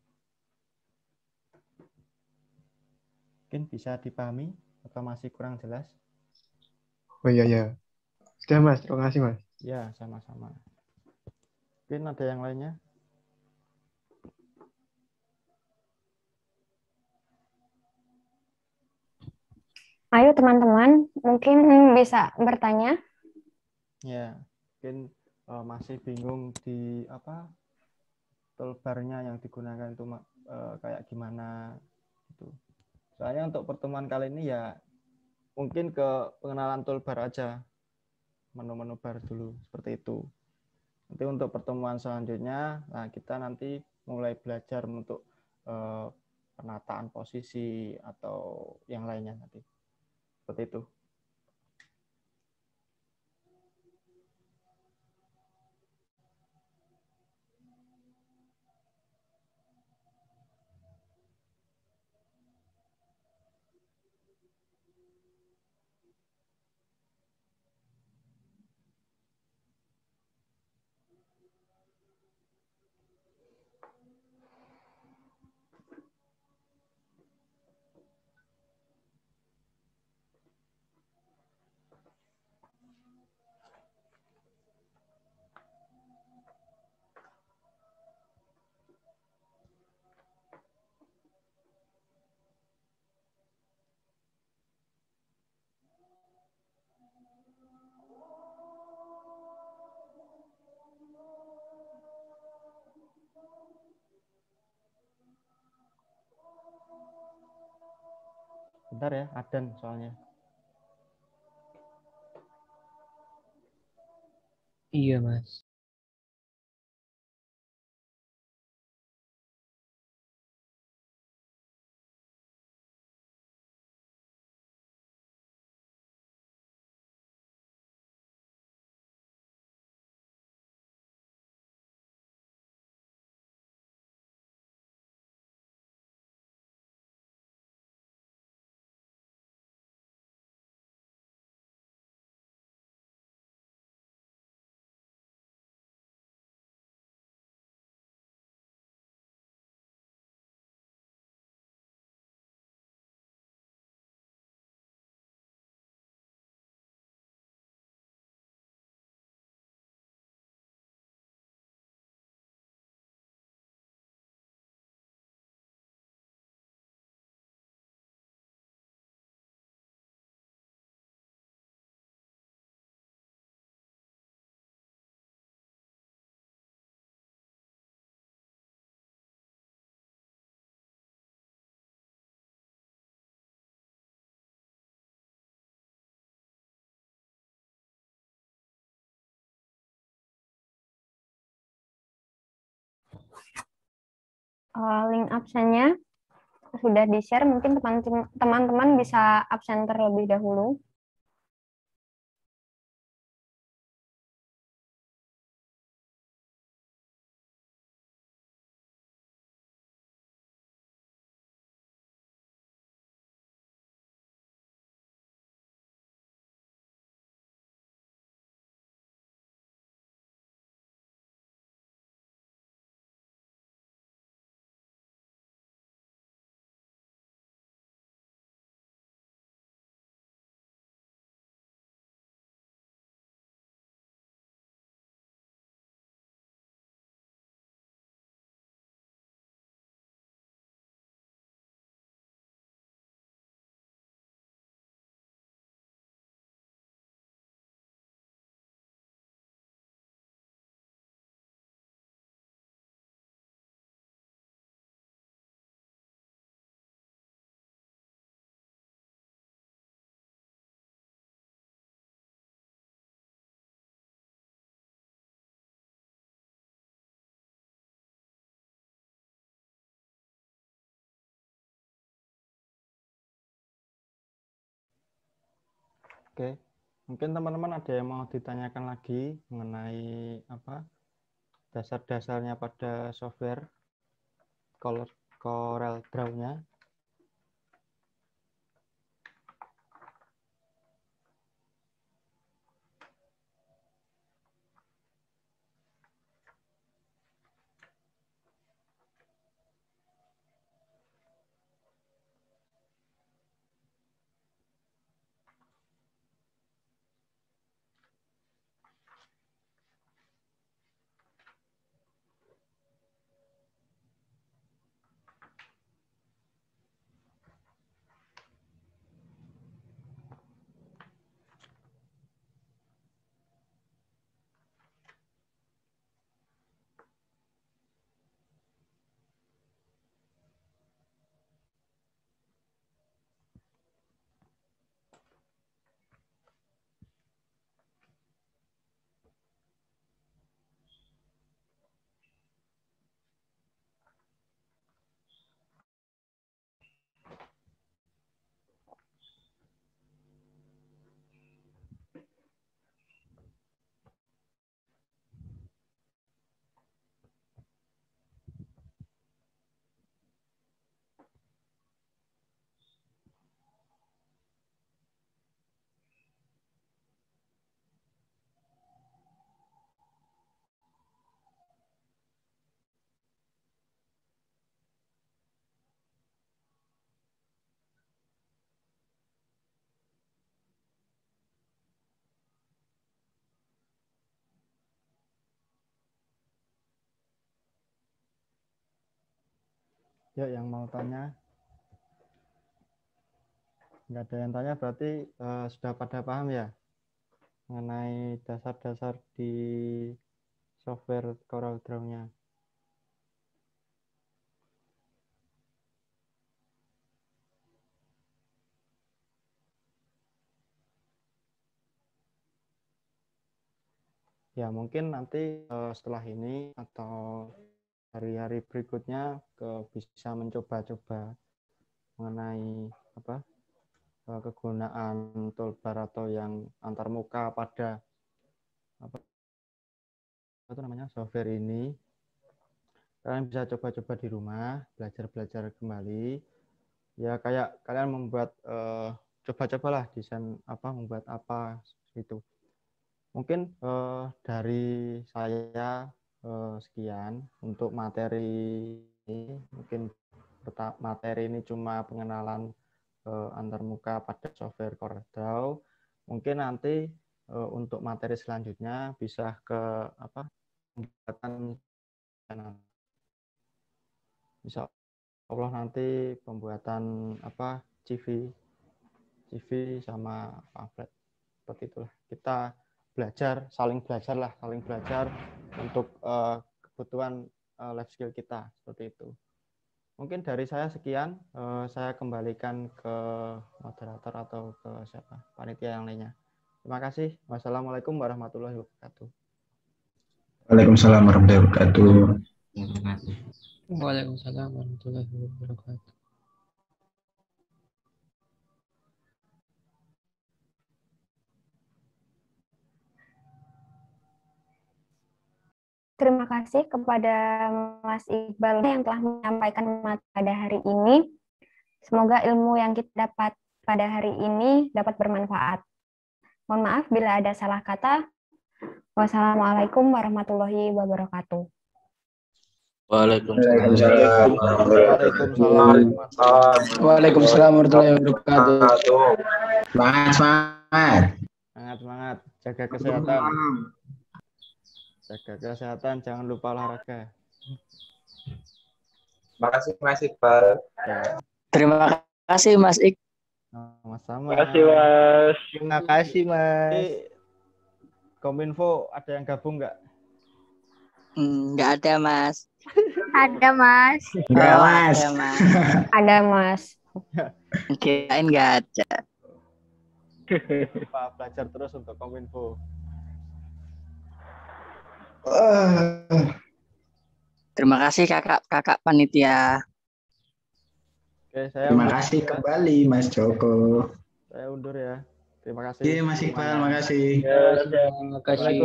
Mungkin bisa dipahami atau masih kurang jelas? Oh iya. Sudah, Mas. Terima kasih, Mas. Ya, sama-sama. Mungkin ada yang lainnya? Ayo teman-teman, mungkin bisa bertanya. Ya, mungkin masih bingung di toolbar-nya yang digunakan itu kayak gimana gitu. Soalnya untuk pertemuan kali ini ya mungkin ke pengenalan toolbar aja, menu-menu bar dulu seperti itu. Nanti untuk pertemuan selanjutnya, nah kita nanti mulai belajar untuk penataan posisi atau yang lainnya nanti. Seperti itu. Bentar ya, Adan soalnya. Iya, Mas. Link absennya sudah di-share, mungkin teman-teman bisa absen terlebih dahulu. Oke, mungkin teman-teman ada yang mau ditanyakan lagi mengenai apa dasar-dasarnya pada software Corel Draw-nya. Ya, yang mau tanya? Nggak ada yang tanya, berarti sudah pada paham ya mengenai dasar-dasar di software Corel Draw-nya. ya mungkin nanti setelah ini atau hari-hari berikutnya bisa mencoba-coba mengenai kegunaan toolbar atau yang antarmuka pada software ini. Kalian bisa coba-coba di rumah, belajar-belajar kembali. Ya kayak kalian membuat coba-cobalah desain membuat apa gitu. Mungkin dari saya sekian untuk materi ini. Mungkin materi ini cuma pengenalan antarmuka pada software CorelDRAW. Mungkin nanti untuk materi selanjutnya bisa ke pembuatan channel. Insya Allah nanti pembuatan CV sama pamflet seperti itulah. Kita saling belajar untuk kebutuhan life skill kita seperti itu. Mungkin dari saya sekian, saya kembalikan ke moderator atau ke panitia yang lainnya. Terima kasih. Wassalamualaikum warahmatullahi wabarakatuh. Waalaikumsalam warahmatullahi wabarakatuh. Waalaikumsalam warahmatullahi wabarakatuh. Terima kasih kepada Mas Iqbal yang telah menyampaikan materi pada hari ini. Semoga ilmu yang kita dapat pada hari ini dapat bermanfaat. Mohon maaf bila ada salah kata. Wassalamualaikum warahmatullahi wabarakatuh. Waalaikumsalam warahmatullahi wabarakatuh. Semangat. Jaga kesehatan. Jaga kesehatan, jangan lupa olahraga. Makasih Mas Iqbal. Terima kasih Mas Ik. Sama-sama. Terima kasih Mas. Terima kasih Mas. Kominfo ada yang gabung nggak? Nggak ada Mas. Ada Mas. Nggak Mas. Ada Mas. Kirain nggak ada. Lupa belajar terus untuk Kominfo. Terima kasih kakak panitia. Oke, Terima kasih kembali Mas Joko. Saya undur ya. Terima kasih. Iya Mas Iqbal, makasih. Terima kasih.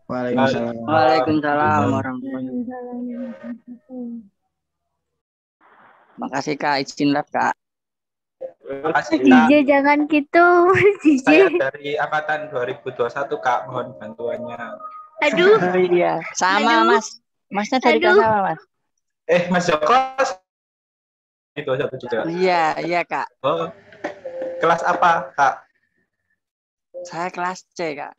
Waalaikumsalam. Waalaikumsalam warahmatullahi wabarakatuh. Makasih Kak, izinlah Kak. Makasih Kak. DJ jangan gitu, DJ. Saya dari angkatan 2021 Kak, mohon bantuannya. Aduh. Iya, sama Aduh. Mas. Masnya dari kelas apa Mas? Mas Joko itu satu juga. Iya Kak. Oh, kelas apa Kak? Saya kelas C Kak.